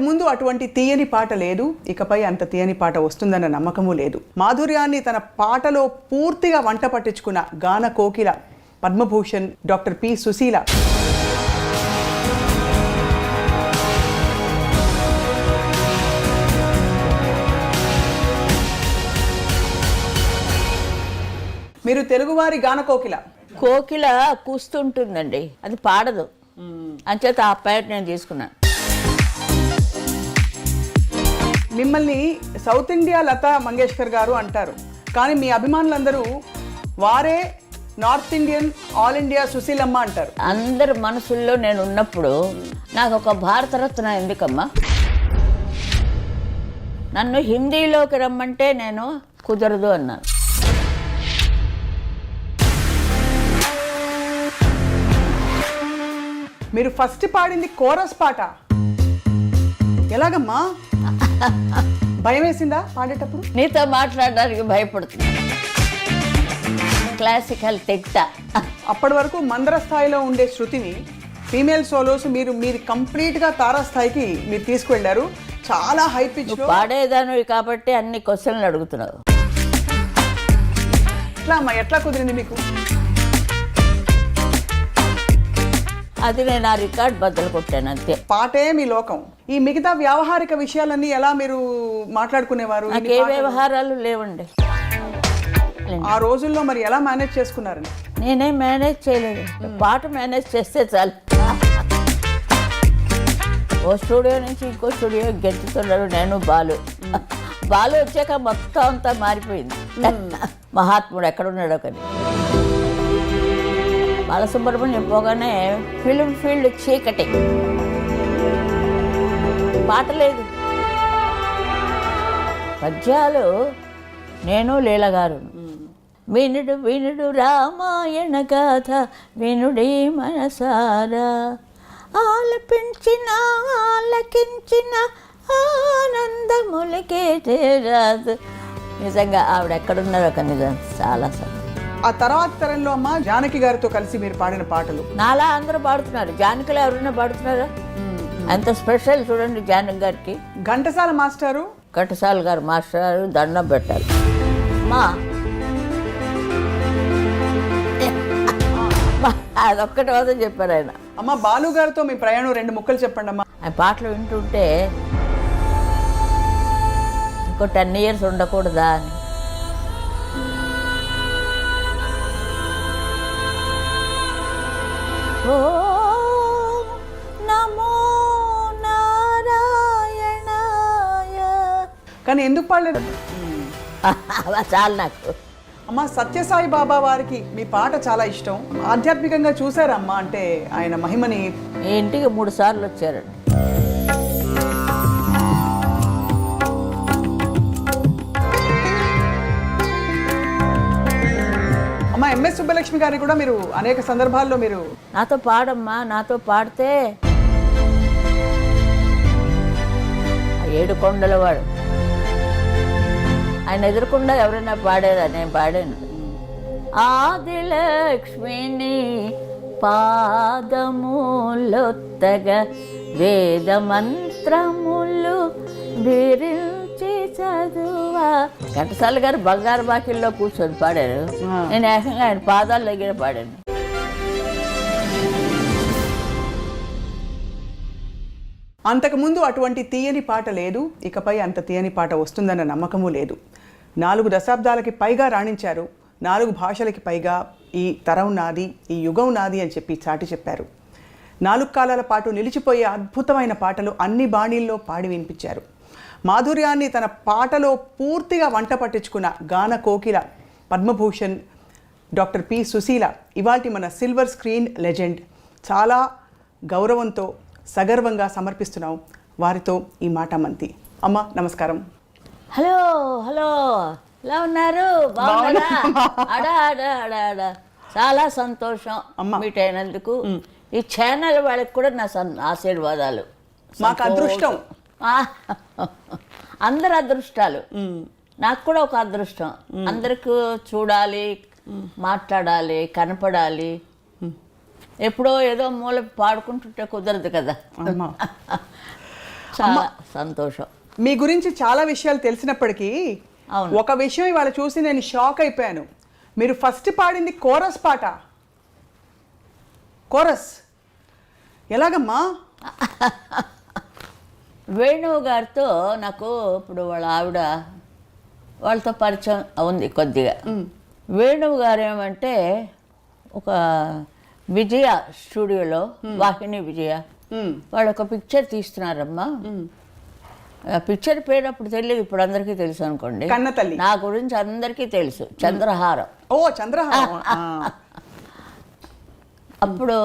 ముందు అటువంటి తీయని పాట లేదు, ఇకపై అంత తీయని పాట వస్తుందన్న నమ్మకము లేదు. మాధుర్యాన్ని తన పాటలో పూర్తిగా వంట పట్టించుకున్న గాన కోకిల పద్మభూషణ్ డాక్టర్ పి సుశీల. మీరు తెలుగువారి గాన కోకిల. కోకిల కూస్తుంటుందండి, అది పాడదు. అంచేత ఆ పేరు నేను తీసుకున్నాను. మిమ్మల్ని సౌత్ ఇండియా లతా మంగేష్కర్ గారు అంటారు, కానీ మీ అభిమానులందరూ వారే north Indian all India Sushilamma అంటారు. అందరి మనసుల్లో నేను ఉన్నప్పుడు నాకు ఒక భారతరత్న ఎందుకమ్మా? నన్ను హిందీలోకి రమ్మంటే నేను కుదరదు అన్నాను. మీరు ఫస్ట్ పాడింది కోరస్ పాట, ఎలాగమ్మా? భయం వేసిందా పాడేటప్పుడు? నీతో మాట్లాడడానికి భయపడుతున్నా, క్లాసికల్ తిట్ట. అప్పటి వరకు మందర స్థాయిలో ఉండే శృతిని ఫీమేల్ సోలోస్ మీరు కంప్లీట్గా తారాస్థాయికి మీరు తీసుకువెళ్ళారు. చాలా హై పిచ్ పాడేదాను కాబట్టి అన్ని క్వశ్చన్లు అడుగుతున్నావు. ఎట్లా అమ్మా, ఎట్లా కుదిరింది మీకు? అది నేను ఆ రికార్డ్ బద్దలు కొట్టాను అంతే. పాటే మీ లోకం. ఈ మిగతా వ్యావహారిక విషయాలన్నీ ఎలా మీరు మాట్లాడుకునేవారు? ఏ వ్యవహారాలు లేవండి ఆ రోజుల్లో. మరి ఎలా మేనేజ్ చేసుకున్నారని? నేనే మేనేజ్ చేయలేదు, పాట మేనేజ్ చేస్తే చాలు. ఓ స్టూడియో నుంచి ఇంకో స్టూడియో గెంతుతున్నాడు నేను, బాలు వచ్చాక మొత్తం అంతా మారిపోయింది. మహాత్ముడు ఎక్కడున్నాడో కానీ. బాలసుబ్రహ్మణ్యం పోగానే ఫిలిం ఫీల్డ్ చీకటి, పాట లేదు. పద్యాలు నేను లీలగారు. వినుడు వినుడు రామాయణ గాథ వినుడే మనసారా, ఆలపించిన ఆలకించిన ఆనందములకే చేరాదు. నిజంగా ఆవిడ ఎక్కడున్నారో ఒక నిజం చాలా సంతోషం. ఆ తర్వాత తరంలో అమ్మ జానకి గారితో కలిసి మీరు పాడిన పాటలు నాలా అందరూ పాడుతున్నారు. జానకిలో ఎవరైనా పాడుతున్నారా? అంత స్పెషల్ చూడండి జానకి గారికి. ఘంటసాల మాస్టారు, ఘంటసాల గారు మాస్టర్ దండం పెట్టారు. అదొక్కటి వద్దని చెప్పారు ఆయన. అమ్మ బాలు గారితో మీ ప్రయాణం 2 ముక్కలు చెప్పండి అమ్మా. ఆయన పాటలు వింటుంటే ఇంకో 10 years ఉండకూడదా అని. ఓ నమో నారాయణాయ. కానీ ఎందుకు పాడలేదు? చాలు నాకు. అమ్మ సత్యసాయి బాబా వారికి మీ పాట చాలా ఇష్టం. ఆధ్యాత్మికంగా చూసారా అమ్మ? అంటే ఆయన మహిమని. ఇంటికి 3 సార్లు వచ్చారండి. అమ్మ ఎంఎస్ సుబ్బలక్ష్మి గారిని కూడా మీరు అనేక సందర్భాల్లో మీరు నాతో పాడమ్మా, నాతో పాడితే 7 కొండల వాడు ఆయన ఎదురుకుండా ఎవరైనా పాడారా? నేను పాడాను. ఆదిలక్ష్మిని పాదములొత్తగా వేద మంత్రములు బిరించి చదువా. ఘంటసాల గారు బంగారు బాకిల్లో కూర్చొని పాడారు, నేను ఏకంగా ఆయన పాదాల దగ్గర పాడాను. అంతకుముందు అటువంటి తీయని పాట లేదు, ఇకపై అంత తీయని పాట వస్తుందన్న నమ్మకము లేదు. 4 దశాబ్దాలకి పైగా రాణించారు. 4 భాషలకి పైగా ఈ తరం నాది, ఈ యుగం నాది అని చెప్పి చాటి చెప్పారు. 4 కాలాల పాటు నిలిచిపోయే అద్భుతమైన పాటలు అన్ని బాణీల్లో పాడి వినిపించారు. మాధుర్యాన్ని తన పాటలో పూర్తిగా వంట పట్టించుకున్న గాన కోకిల పద్మభూషణ్ డాక్టర్ పి సుశీల ఇవాల్టి మన సిల్వర్ స్క్రీన్ లెజెండ్. చాలా గౌరవంతో సగర్వంగా సమర్పిస్తున్నాం వారితో ఈ మాట మంతి. అమ్మ నమస్కారం. హలో హలో, ఎలా ఉన్నారు? బాగున్నారా? చాలా సంతోషం మీట్ అయినందుకు. ఈ ఛానల్ వాళ్ళకి కూడా నా ఆశీర్వాదాలు. మాకు అదృష్టం. అందరు అదృష్టాలు. నాకు కూడా ఒక అదృష్టం. అందరికి చూడాలి, మాట్లాడాలి, కనపడాలి. ఎప్పుడో ఏదో మూల పాడుకుంటుంటే కుదరదు కదా. చాలా సంతోషం. మీ గురించి చాలా విషయాలు తెలిసినప్పటికీ అవును. ఒక విషయం ఇవాళ చూసి నేను షాక్ అయిపోయాను. మీరు ఫస్ట్ పాడింది కోరస్ పాట. కోరస్ ఎలాగమ్మా? వేణువు గారితో నాకు ఇప్పుడు వాళ్ళతో పరిచయం ఉంది కొద్దిగా. వేణువు గారు ఏమంటే ఒక విజయ స్టూడియోలో, వాహిని విజయ, వాళ్ళు ఒక పిక్చర్ తీస్తున్నారమ్మా. ఆ పిక్చర్ పేరు అప్పుడు తెలియదు, ఇప్పుడు అందరికీ తెలుసు అనుకోండి. కన్నతల్లి. నా గురించి అందరికీ తెలుసు, చంద్రహారం. ఓ చంద్రహారం. అప్పుడు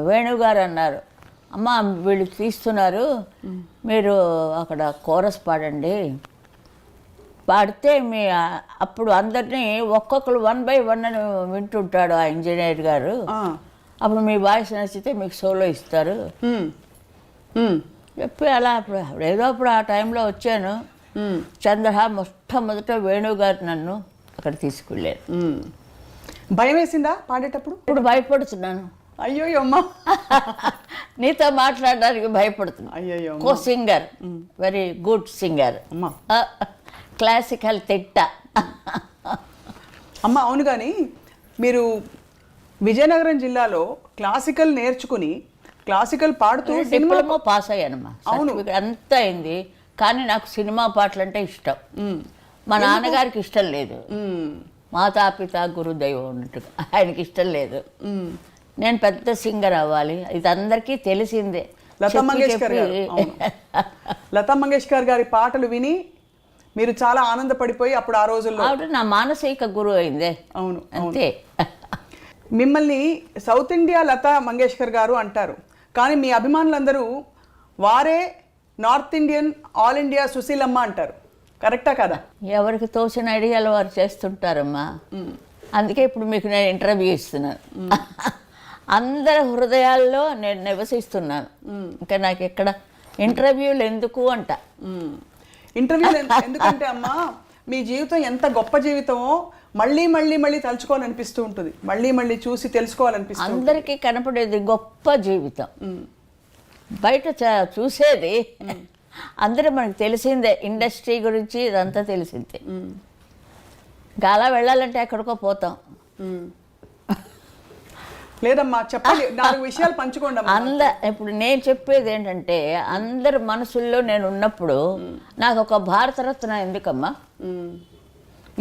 వేణువు గారు అన్నారు, అమ్మ వీళ్ళు తీస్తున్నారు, మీరు అక్కడ కోరస్ పాడండి. పాడితే అప్పుడు అందరినీ ఒక్కొక్కరు 1 by 1 అని వింటుంటాడు ఆ ఇంజనీర్ గారు. అప్పుడు మీ వాయిస్ నచ్చితే మీకు సోలో ఇస్తారు చెప్పి అలా ఏదో అప్పుడు ఆ టైంలో వచ్చాను. మొట్టమొదట వేణువు గారు నన్ను అక్కడ తీసుకెళ్ళారు. భయం వేసిందా పాడేటప్పుడు? ఇప్పుడు భయపడుతున్నాను. అయ్యో అమ్మా, నీతో మాట్లాడడానికి భయపడుతున్నాను. అయ్యో కో సింగర్, వెరీ గుడ్ సింగర్, అమ్మా. క్లాసికల్ తిట్ట. అమ్మ అవును, కానీ మీరు విజయనగరం జిల్లాలో క్లాసికల్ నేర్చుకుని క్లాసికల్ పాడుతూ డిప్లొమా పాస్ అయ్యానమ్మా. సర్టిఫికేట్ అంతా అయింది, కానీ నాకు సినిమా పాటలు అంటే ఇష్టం. మా నాన్నగారికి ఇష్టం లేదు, మాతాపిత గురుదైవం ఉన్నట్టుగా ఆయనకి ఇష్టం లేదు. నేను పెద్ద సింగర్ అవ్వాలి, ఇది అందరికీ తెలిసిందే. లతా మంగేష్కర్ గారి పాటలు విని మీరు చాలా ఆనందపడిపోయి అప్పుడు ఆ రోజుల్లో ఆవిడ నా మానసిక గురువు అయిందే. అవును అంతే. మిమ్మల్ని సౌత్ ఇండియా లతా మంగేష్కర్ గారు అంటారు, కానీ మీ అభిమానులందరూ వారే north Indian all India Sushilamma అంటారు. కరెక్టా కదా? ఎవరికి తోచిన ఐడియాలు వారు చేస్తుంటారమ్మా. అందుకే ఇప్పుడు మీకు నేను ఇంటర్వ్యూ ఇస్తున్నాను. అందరి హృదయాల్లో నేను నివసిస్తున్నాను. ఇంకా నాకు ఎక్కడ ఇంటర్వ్యూలు ఎందుకు అంట. ఇంటర్వ్యూలు ఎందుకంటే అమ్మా, మీ జీవితం ఎంత గొప్ప జీవితమో మళ్ళీ మళ్ళీ మళ్ళీ తలుచుకోవాలనిపిస్తూ ఉంటుంది, మళ్ళీ మళ్ళీ చూసి తెలుసుకోవాలనిపిస్తుంది. అందరికీ కనపడేది గొప్ప జీవితం, బయట చూసేది అందరూ మనకు తెలిసిందే. ఇండస్ట్రీ గురించి ఇదంతా తెలిసిందే. ఇంకా అలా వెళ్ళాలంటే ఎక్కడికో పోతాం. లేదమ్మా, చెప్పండి, 4 విషయాలు పంచుకోండి. ఇప్పుడు నేను చెప్పేది ఏంటంటే, అందరి మనసుల్లో నేను ఉన్నప్పుడు నాకు ఒక భారతరత్న ఎందుకమ్మా?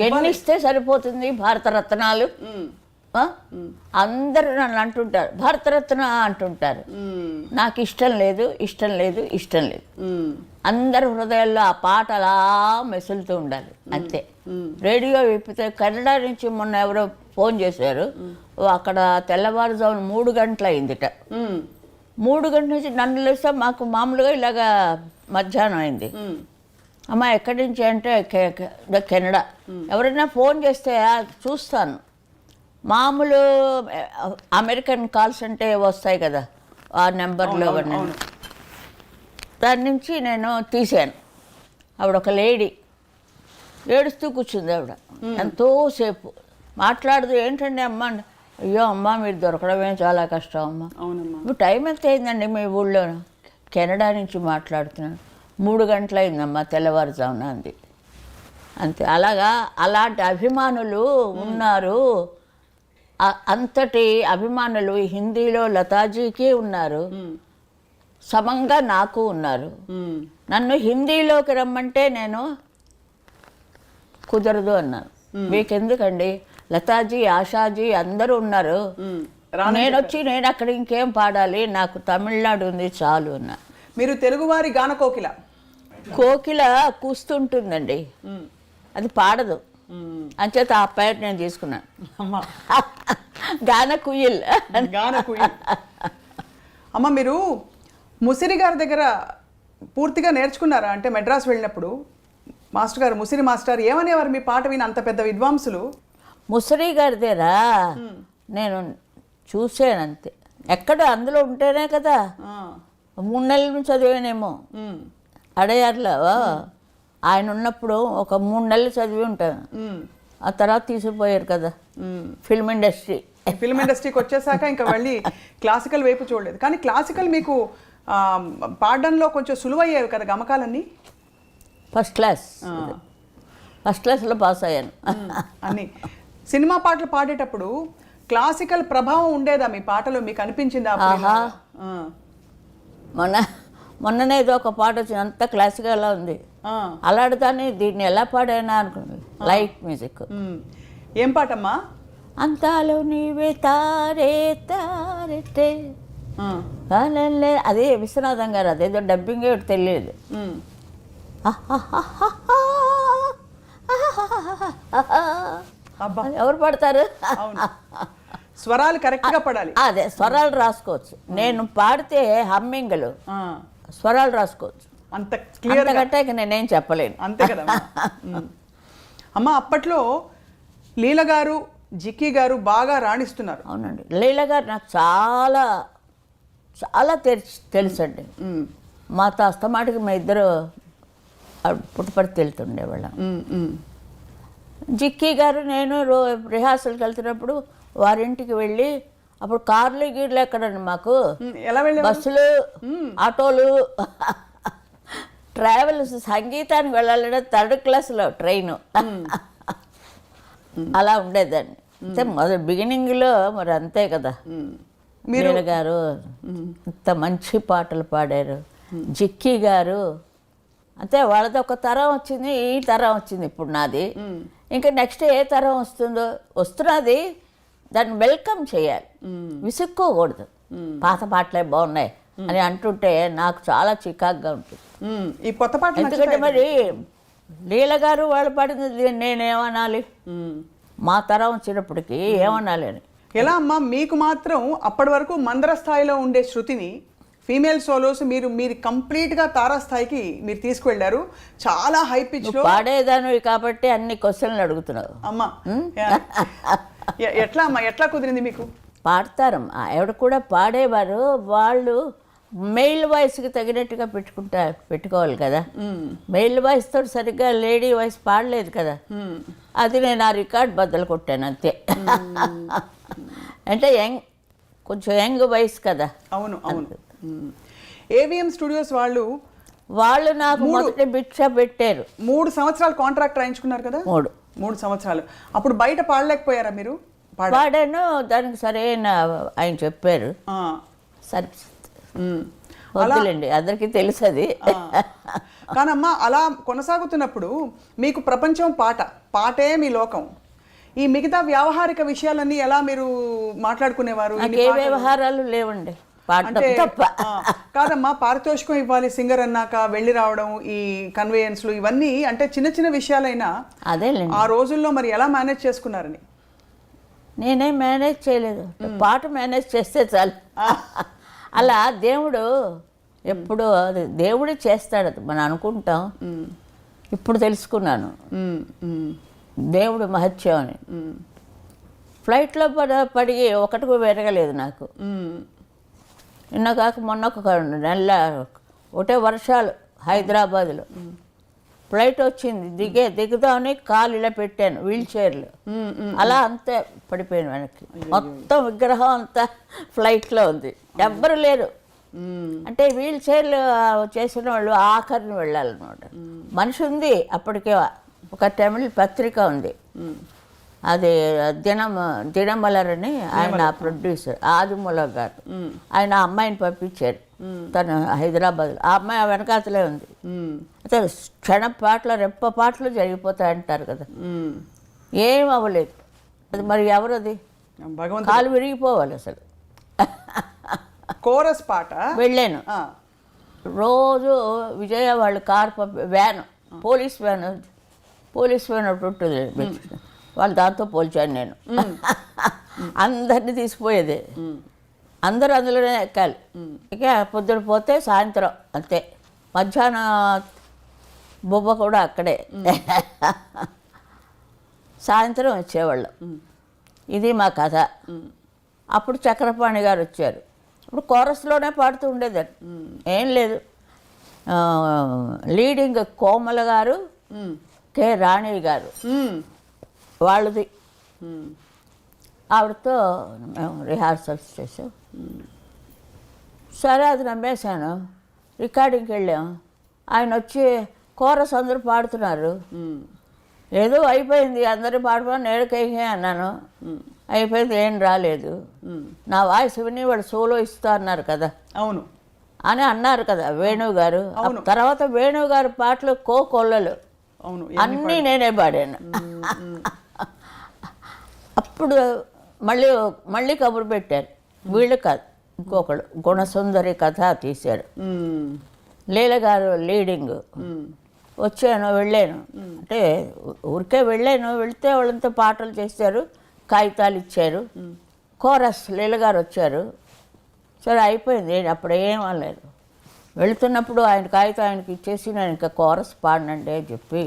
ఎన్ని ఇస్తే సరిపోతుంది భారతరత్నాలు? అందరూ నన్ను అంటుంటారు భారతరత్న అంటుంటారు. నాకు ఇష్టం లేదు, ఇష్టం లేదు, ఇష్టం లేదు. అందరి హృదయాల్లో ఆ పాట అలా మెసులుతూ ఉండాలి అంతే. రేడియో విప్పితే కన్నడ నుంచి మొన్న ఎవరో ఫోన్ చేశారు, అక్కడ తెల్లవారుజామున 3 గంటలు అయిందిట. 3 గంటల నుంచి నన్ను లేస్తే మాకు మామూలుగా ఇలాగా మధ్యాహ్నం అయింది. అమ్మ ఎక్కడి నుంచి అంటే కెనడా. ఎవరైనా ఫోన్ చేస్తే చూస్తాను. మామూలు అమెరికన్ కాల్స్ అంటే వస్తాయి కదా ఆ నెంబర్లో, దాని నుంచి నేను తీశాను. ఆవిడ ఒక లేడీ ఏడుస్తూ కూర్చుంది. ఆవిడ ఎంతోసేపు మాట్లాడదు. ఏంటండి అమ్మ? అయ్యో అమ్మ, మీరు దొరకడమే చాలా కష్టం అమ్మ. ఇప్పుడు టైం ఎంత అయిందండి మీ ఊళ్ళో? కెనడా నుంచి మాట్లాడుతున్నాను. 3 గంటలు అయిందమ్మా తెల్లవారుజామున అంది. అంతే. అలాంటి అభిమానులు ఉన్నారు. అంతటి అభిమానులు హిందీలో లతాజీకి ఉన్నారు, సమంగా నాకు ఉన్నారు. నన్ను హిందీలోకి రమ్మంటే నేను కుదరదు అన్నాను. మీకెందుకండి, లతాజీ, ఆశాజీ అందరూ ఉన్నారు, నేను అక్కడ ఇంకేం పాడాలి, నాకు తమిళనాడు ఉంది చాలు అన్నా. మీరు తెలుగువారి గాన కోకిల. కోకిల కూస్తుంటుందండి, అది పాడదు. అంచేత ఆ పేరు నేను తీసుకున్నాను, గాన కుయిల్. అమ్మ, మీరు ముసిరి గారి దగ్గర పూర్తిగా నేర్చుకున్నారా? అంటే మెడ్రాస్ వెళ్ళినప్పుడు మాస్టర్ గారు, ముసిరి మాస్టర్ ఏమనేవారు మీ పాట విని? అంత పెద్ద విద్వాంసులు. ముసిరి గారి దగ్గర నేను చూసానంతే. ఎక్కడ అందులో ఉంటేనే కదా. 3 నెలల నుంచి చదివానేమో అడయార్లో. ఆయన ఉన్నప్పుడు ఒక 3 నెలలు చదివి ఉంటాను. ఆ తర్వాత తీసుకుపోయారు కదా ఫిల్మ్ ఇండస్ట్రీకి వచ్చేసాక ఇంకా మళ్ళీ క్లాసికల్ వైపు చూడలేదు. కానీ క్లాసికల్ మీకు పాడడంలో కొంచెం సులువయ్యేవి కదా గమకాలన్నీ? ఫస్ట్ క్లాస్లో పాస్ అయ్యాను. అన్ని సినిమా పాటలు పాడేటప్పుడు క్లాసికల్ ప్రభావం ఉండేదా మీ పాటలో? మీకు అనిపించిందా అప్పుడు ఇలా? మొన్ననే ఏదో ఒక పాట వచ్చింది, అంత క్లాసికల్గా ఉంది. అలాంటిదాన్ని దీన్ని ఎలా పాడైనా అనుకుంది. Light music. ఏం పాటమ్మా? అంతాలో నీవే తారే తారెట్టే అదే విశ్వనాథం గారు, అదేదో డబ్బింగ్ తెలియదు. ఎవరు పడతారు? స్వరాలు కరెక్ట్ గా పడాలి. అదే స్వరాలు రాసుకోవచ్చు. నేను పాడితే హమ్మింగ్లు స్వరాలు రాసుకోవచ్చు. అంత క్లియర్ కంటే నేనేం చెప్పలేను. అంతే కదా అమ్మ. అప్పట్లో లీల గారు, జిక్కీ గారు బాగా రాణిస్తున్నారు. అవునండి, లీల గారు నాకు చాలా చాలా తెలుసండి. మాతో అస్తమాటికి మా ఇద్దరు పుట్టుపడి తెలుతుండేవాళ్ళం. జిక్కీ గారు నేను రిహార్సల్కి వెళ్తున్నప్పుడు వారింటికి వెళ్ళి, అప్పుడు కార్లు గీర్లు ఎక్కడండి మాకు, బస్సులు ఆటోలు, ట్రావెల్స్. సంగీతానికి వెళ్ళాలంటే 3rd క్లాస్లో ట్రైను. అలా ఉండేదాన్ని. అంటే బిగినింగ్లో మరి అంతే కదా. మీర గారు ఇంత మంచి పాటలు పాడారు. జిక్కీ గారు అంతే, వాళ్ళది ఒక తరం వచ్చింది, ఈ తరం వచ్చింది ఇప్పుడు నాది. ఇంకా నెక్స్ట్ ఏ తరం వస్తున్నది, దాన్ని వెల్కమ్ చేయాలి, విసుక్కోకూడదు. పాత పాటలే బాగున్నాయి అని అంటుంటే నాకు చాలా చికాకుగా ఉంటుంది. ఈ కొత్త పాట ఎందుకంటే మరి లీల గారు వాళ్ళు పాడింది నేనేమనాలి, మా తరం వచ్చినప్పటికీ ఏమనాలి అని. ఎలా అమ్మా మీకు మాత్రం అప్పటి వరకు మందర స్థాయిలో ఉండే శృతిని ఫీమేల్ సోలోస్ మీరు కంప్లీట్గా తారాస్థాయికి మీరు తీసుకువెళ్ళారు. చాలా హై పిచ్లో పాడేదాను కాబట్టి అన్ని క్వశ్చన్లు అడుగుతున్నావు అమ్మా. ఎట్లా అమ్మా, ఎట్లా కుదిరింది మీకు? పాడతారమ్మా, ఆవిడ కూడా పాడేవారు. వాళ్ళు మెయిల్ వాయిస్కి తగినట్టుగా పెట్టుకోవాలి కదా. మెయిల్ వాయిస్ తోటి సరిగ్గా లేడీ వాయిస్ పాడలేదు కదా. అది నేను ఆ రికార్డ్ బద్దలు కొట్టాను అంతే. అంటే కొంచెం యంగ్ వాయిస్ కదా. అవును అవును. ఏవిఎం స్టూడియోస్ వాళ్ళు నాకు మొదటి భిక్ష పెట్టారు. 3 సంవత్సరాలు కాంట్రాక్ట్ రాయించుకున్నారు కదా. 3 సంవత్సరాలు. అప్పుడు బయట పాడలేకపోయారా మీరు? పాడాను, దానికి సరైన ఆయన చెప్పారు. సరే వద్దులేండి, అందరికీ తెలుసు అది. కానమ్మా అలా కొనసాగుతున్నప్పుడు మీకు ప్రపంచం పాటే మీ లోకం. ఈ మిగతా వ్యావహారిక విషయాలన్నీ ఎలా మీరు మాట్లాడుకునేవారు? ఏ వ్యవహారాలు లేవండి, అంటే కాదమ్మా, పారితోషికం ఇవ్వాలి సింగర్ అన్నాక వెళ్ళి రావడం, ఈ కన్వేయన్స్లు ఇవన్నీ అంటే చిన్న చిన్న విషయాలైనా అదేలేండి. ఆ రోజుల్లో మరి ఎలా మేనేజ్ చేసుకున్నారని? నేనేం మేనేజ్ చేయలేదు, పాట మేనేజ్ చేస్తే చాలు. అలా దేవుడు ఎప్పుడు అది దేవుడే చేస్తాడు, అది మనం అనుకుంటాం. ఇప్పుడు తెలుసుకున్నాను దేవుడు మహత్యం అని. ఫ్లైట్లో పడి ఒకటి పెరగలేదు నాకు. నిన్న కాక మొన్న ఒక నెల ఒకటే వర్షాలు హైదరాబాద్లో. ఫ్లైట్ వచ్చింది, దిగుదామని కాలు ఇలా పెట్టాను వీల్ చైర్లో, అలా అంతే పడిపోయాను వెనక్కి. మొత్తం విగ్రహం అంతా ఫ్లైట్లో ఉంది, ఎవ్వరు లేరు. అంటే వీల్ చైర్లు చేసిన వాళ్ళు ఆఖరిని వెళ్ళాలన్నమాట. మనిషి ఉంది అప్పటికే, ఒక తమిళ పత్రిక ఉంది, అది దినమలర్ అని, ఆయన ప్రొడ్యూసర్ ఆదిమూల గారు. ఆయన అమ్మాయిని పంపించారు, తను హైదరాబాద్లో. ఆ అమ్మాయి వెనకాతలే ఉంది. అయితే క్షణ పాటలు రెప్ప పాటలు జరిగిపోతాయంటారు కదా, ఏం అవ్వలేదు. అది మరి ఎవరది, కాలు విరిగిపోవాలి అసలు. కోరస్ పాట వెళ్ళాను రోజు. విజయ వాళ్ళు కారు వ్యాను, పోలీస్ వ్యాన్ ఒకటి ఉంటుంది, వాళ్ళు దాంతో పోల్చాను నేను. అందరినీ తీసిపోయేది, అందరూ అందులోనే ఎక్కాలి. ఇక పొద్దున పోతే సాయంత్రం అంతే, మధ్యాహ్నం బొబ్బ కూడా అక్కడే, సాయంత్రం వచ్చేవాళ్ళం. ఇది మా కథ. అప్పుడు చక్రపాణి గారు వచ్చారు. ఇప్పుడు కోరస్లోనే పాడుతూ ఉండేదాన్ని, ఏం లేదు. లీడింగ్ కోమల గారు, కె రాణి గారు వాళ్ళది. ఆవిడతో మేము రిహార్సల్స్ చేసాం. సరే అది నమ్మేశాను. రికార్డింగ్కి వెళ్ళాం. ఆయన వచ్చి కోరస్ అందరూ పాడుతున్నారు. ఏదో అయిపోయింది, అందరూ పాడుకొని నేడుకైతే అన్నాను. అయిపోయింది, ఏం రాలేదు. నా వాయిస్ విని వాడు సోలో ఇస్తా అన్నారు కదా, అవును అని అన్నారు కదా వేణువు గారు. తర్వాత వేణువు గారు పాటలు కోకొల్లలు అవును అన్నీ నేనే పాడాను. అప్పుడు మళ్ళీ మళ్ళీ కబురు పెట్టారు. వీళ్ళు కాదు, ఇంకొకడు గుణసుందరి కథ తీశారు. లీల గారు లీడింగ్. వచ్చాను, వెళ్ళాను. అంటే ఊరికే వెళ్ళాను. వెళ్తే వాళ్ళంతా పాటలు చేశారు, కాగితాలు ఇచ్చారు. కోరస్ లీల గారు వచ్చారు. సరే అయిపోయింది, అప్పుడు ఏం అనలేదు. వెళుతున్నప్పుడు ఆయన కాగితం ఆయనకి ఇచ్చేసి నేను ఇంకా కోరస్ పాడనండి అని చెప్పి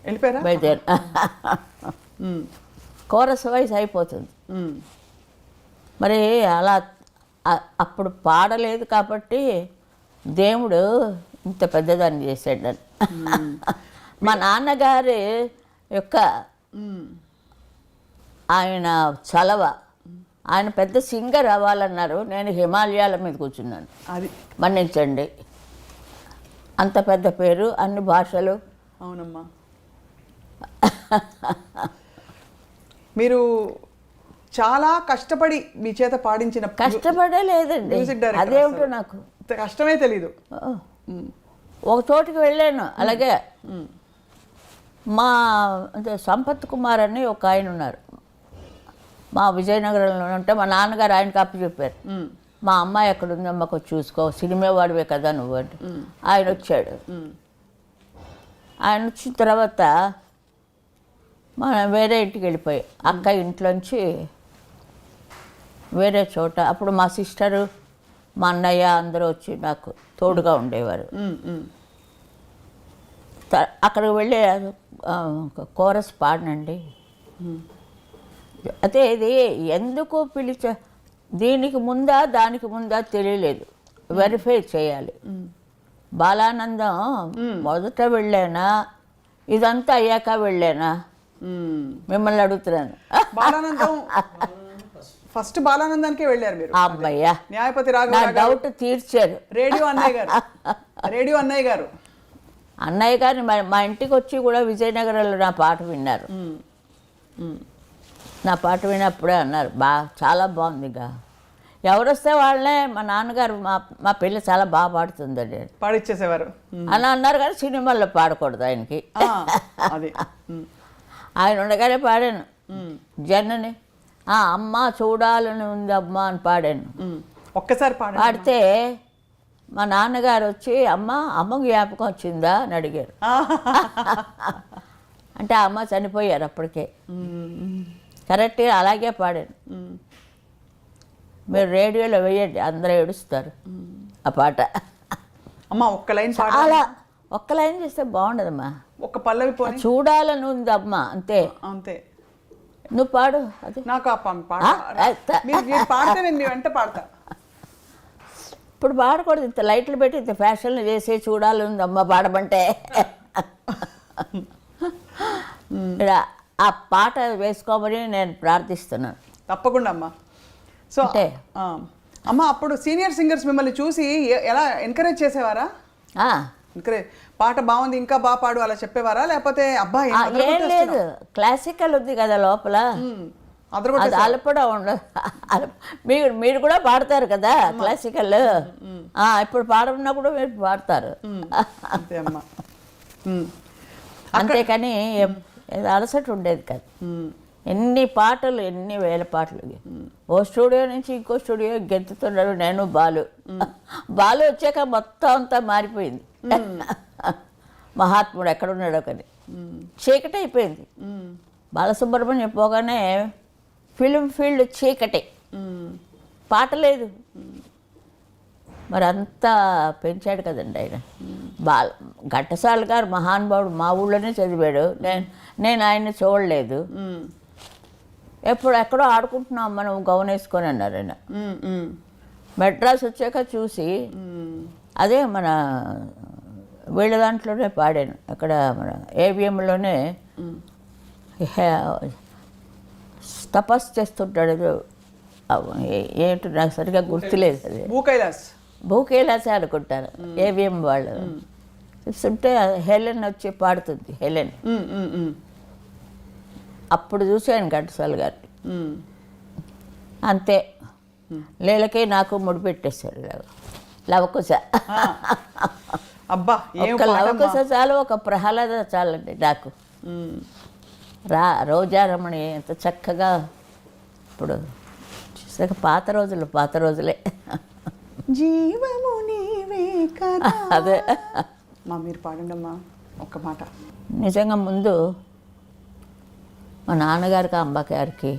వెళ్ళిపోయారా? బయలుదేరి కోరస్ వయసు అయిపోతుంది. మరి అలా అప్పుడు పాడలేదు కాబట్టి దేవుడు ఇంత పెద్దదాన్ని చేశాడు నన్ను. మా నాన్నగారి యొక్క ఆయన చలవ, ఆయన పెద్ద సింగర్ అవ్వాలన్నారు. నేను హిమాలయాల మీద కూర్చున్నాను. అది మన్నించండి, అంత పెద్ద పేరు, అన్ని భాషలు. అవునమ్మా. మీరు చాలా కష్టపడి మీ చేత పాడించిన కష్టపడే లేదండి, మ్యూజిక్ డైరెక్టర్ అదేమిటో నాకు కష్టమే తెలీదు. ఒక చోటుకి వెళ్ళాను. అలాగే మా అంటే సంపత్ కుమార్ అని ఒక ఆయన ఉన్నారు మా విజయనగరంలో. ఉంటే మా నాన్నగారు ఆయనకి అప్పు చెప్పారు, మా అమ్మాయి ఎక్కడ ఉందమ్మా కొంచెం చూసుకో, సినిమా వాడివే కదా నువ్వు అంటే. ఆయన వచ్చాడు. ఆయన వచ్చిన తర్వాత మనం వేరే ఇంటికి వెళ్ళిపోయి అక్క ఇంట్లోంచి వేరే చోట. అప్పుడు మా సిస్టరు మా అన్నయ్య అందరూ వచ్చి నాకు తోడుగా ఉండేవారు. అక్కడికి వెళ్ళి కోరస్ పాడనండి. అదే ఇది ఎందుకు దీనికి ముందా దానికి ముందా తెలియలేదు, వెరిఫై చేయాలి. బాలానందం మొదట వెళ్ళానా, ఇదంతా అయ్యాక వెళ్ళానా మిమ్మల్ని అడుగుతున్నాను. బాలానందం ఫస్ట్ బాలానందానికే వెళ్ళారు మీరు. అమ్మయ్యా, న్యాయపతి నా రాఘవ డౌట్ తీర్చారు. రేడియో అన్నయ్య గారు, రేడియో అన్నయ్య గారు. అన్నయ్య గారు మా ఇంటికి వచ్చి కూడా విజయనగరంలో నా పాట విన్నారు. నా పాట వినప్పుడే అన్నారు, చాలా బాగుందిగా. ఎవరు వస్తే వాళ్ళే మా నాన్నగారు మా పిల్ల చాలా బాగా పాడుతుందండి పాడిచ్చేసేవారు అని అన్నారు. కానీ సినిమాల్లో పాడకూడదు ఆయనకి. అది ఆయన ఉండగానే పాడాను. జనని అమ్మ చూడాలని ఉంది అమ్మ అని పాడాను. ఒక్కసారి పాడితే మా నాన్నగారు వచ్చి అమ్మ జ్ఞాపకం వచ్చిందా అని అడిగారు. అంటే అమ్మ చనిపోయారు అప్పటికే. కరెక్ట్గా అలాగే పాడాను. మీరు రేడియోలో వేయండి, అందరూ ఏడుస్తారు ఆ పాట. అమ్మా ఒక్క లైన్ చాలా ఒక్క లైన్ చేస్తే బాగుండదమ్మా. ఒక పల్లవి పోనీ చూడాలని ఉంది అమ్మ, అంతే అంతే. నువ్వు పాడు. అది నాకు ఆ పాడితే నేను వెంట పాడతా. ఇప్పుడు పాడకూడదు, ఇంత లైట్లు పెట్టి ఇంత ఫ్యాషన్లు చేసి చూడాలని ఉంది అమ్మ పాడమంటే. ఆ పాట వేసుకోమని నేను ప్రార్థిస్తున్నాను. తప్పకుండా అమ్మా. సో అమ్మ అప్పుడు సీనియర్ సింగర్స్ మిమ్మల్ని చూసి ఎలా ఎంకరేజ్ చేసేవారా? ఎంకరేజ్, పాట బాగుంది ఇంకా బాగా పాడు అలా చెప్పేవారా? లేకపోతే అబ్బాయి ఏం లేదు, క్లాసికల్ ఉంది కదా లోపల, అది అలపడం ఉండదు. మీరు కూడా పాడతారు కదా క్లాసికల్. ఇప్పుడు పాడన్నప్పుడు మీరు పాడతారు అంతే అమ్మా. అంతేకాని అలసట ఉండేది కాదు. ఎన్ని పాటలు, ఎన్ని వేల పాటలు. ఓ స్టూడియో నుంచి ఇంకో స్టూడియో గెంతుతున్నాడు నేను బాలు. బాలు వచ్చాక మొత్తం అంతా మారిపోయింది. మహాత్ముడు ఎక్కడున్నాడో కానీ చీకటి అయిపోయింది. బాలసుబ్రహ్మణ్యం పోగానే ఫిలిం ఫీల్డ్ చీకటి, పాట లేదు. మరి అంతా పెంచాడు కదండి ఆయన. ఘంటసాల గారు మహానుభావుడు, మా ఊళ్ళోనే చదివాడు. నేను ఆయన్ని చూడలేదు. ఎక్కడో ఆడుకుంటున్నాం మనం గౌన్ వేసుకొని అన్నారు ఆయన. మెడ్రాస్ వచ్చాక చూసి అదే మన వీళ్ళ దాంట్లోనే పాడాను. అక్కడ మన ఏవిఎంలోనే తపస్సు చేస్తుంటాడు ఏంటో నాకు సరిగా గుర్తులేదు అది. భూ కైలాస్. భూకైలాసే అనుకుంటాను, ఏవిఎం వాళ్ళు చూస్తుంటే హెలెన్ వచ్చి పాడుతుంది, హెలెన్. అప్పుడు చూశాను ఘంటసాల గారిని. అంతే, లేలకే నాకు ముడిపెట్టేశారు లవకుశ. అబ్బా, ఒక లవకుశ చాలు, ఒక ప్రహ్లాద చాలండి నాకు. రోజారమణి ఎంత చక్కగా. ఇప్పుడు చూసాక పాత రోజులే. జీవము నీవే కదా. అదే మా మీరు పాడండి అమ్మా ఒక్క మాట. నిజంగా ముందు మా నాన్నగారికి అమ్మగారికి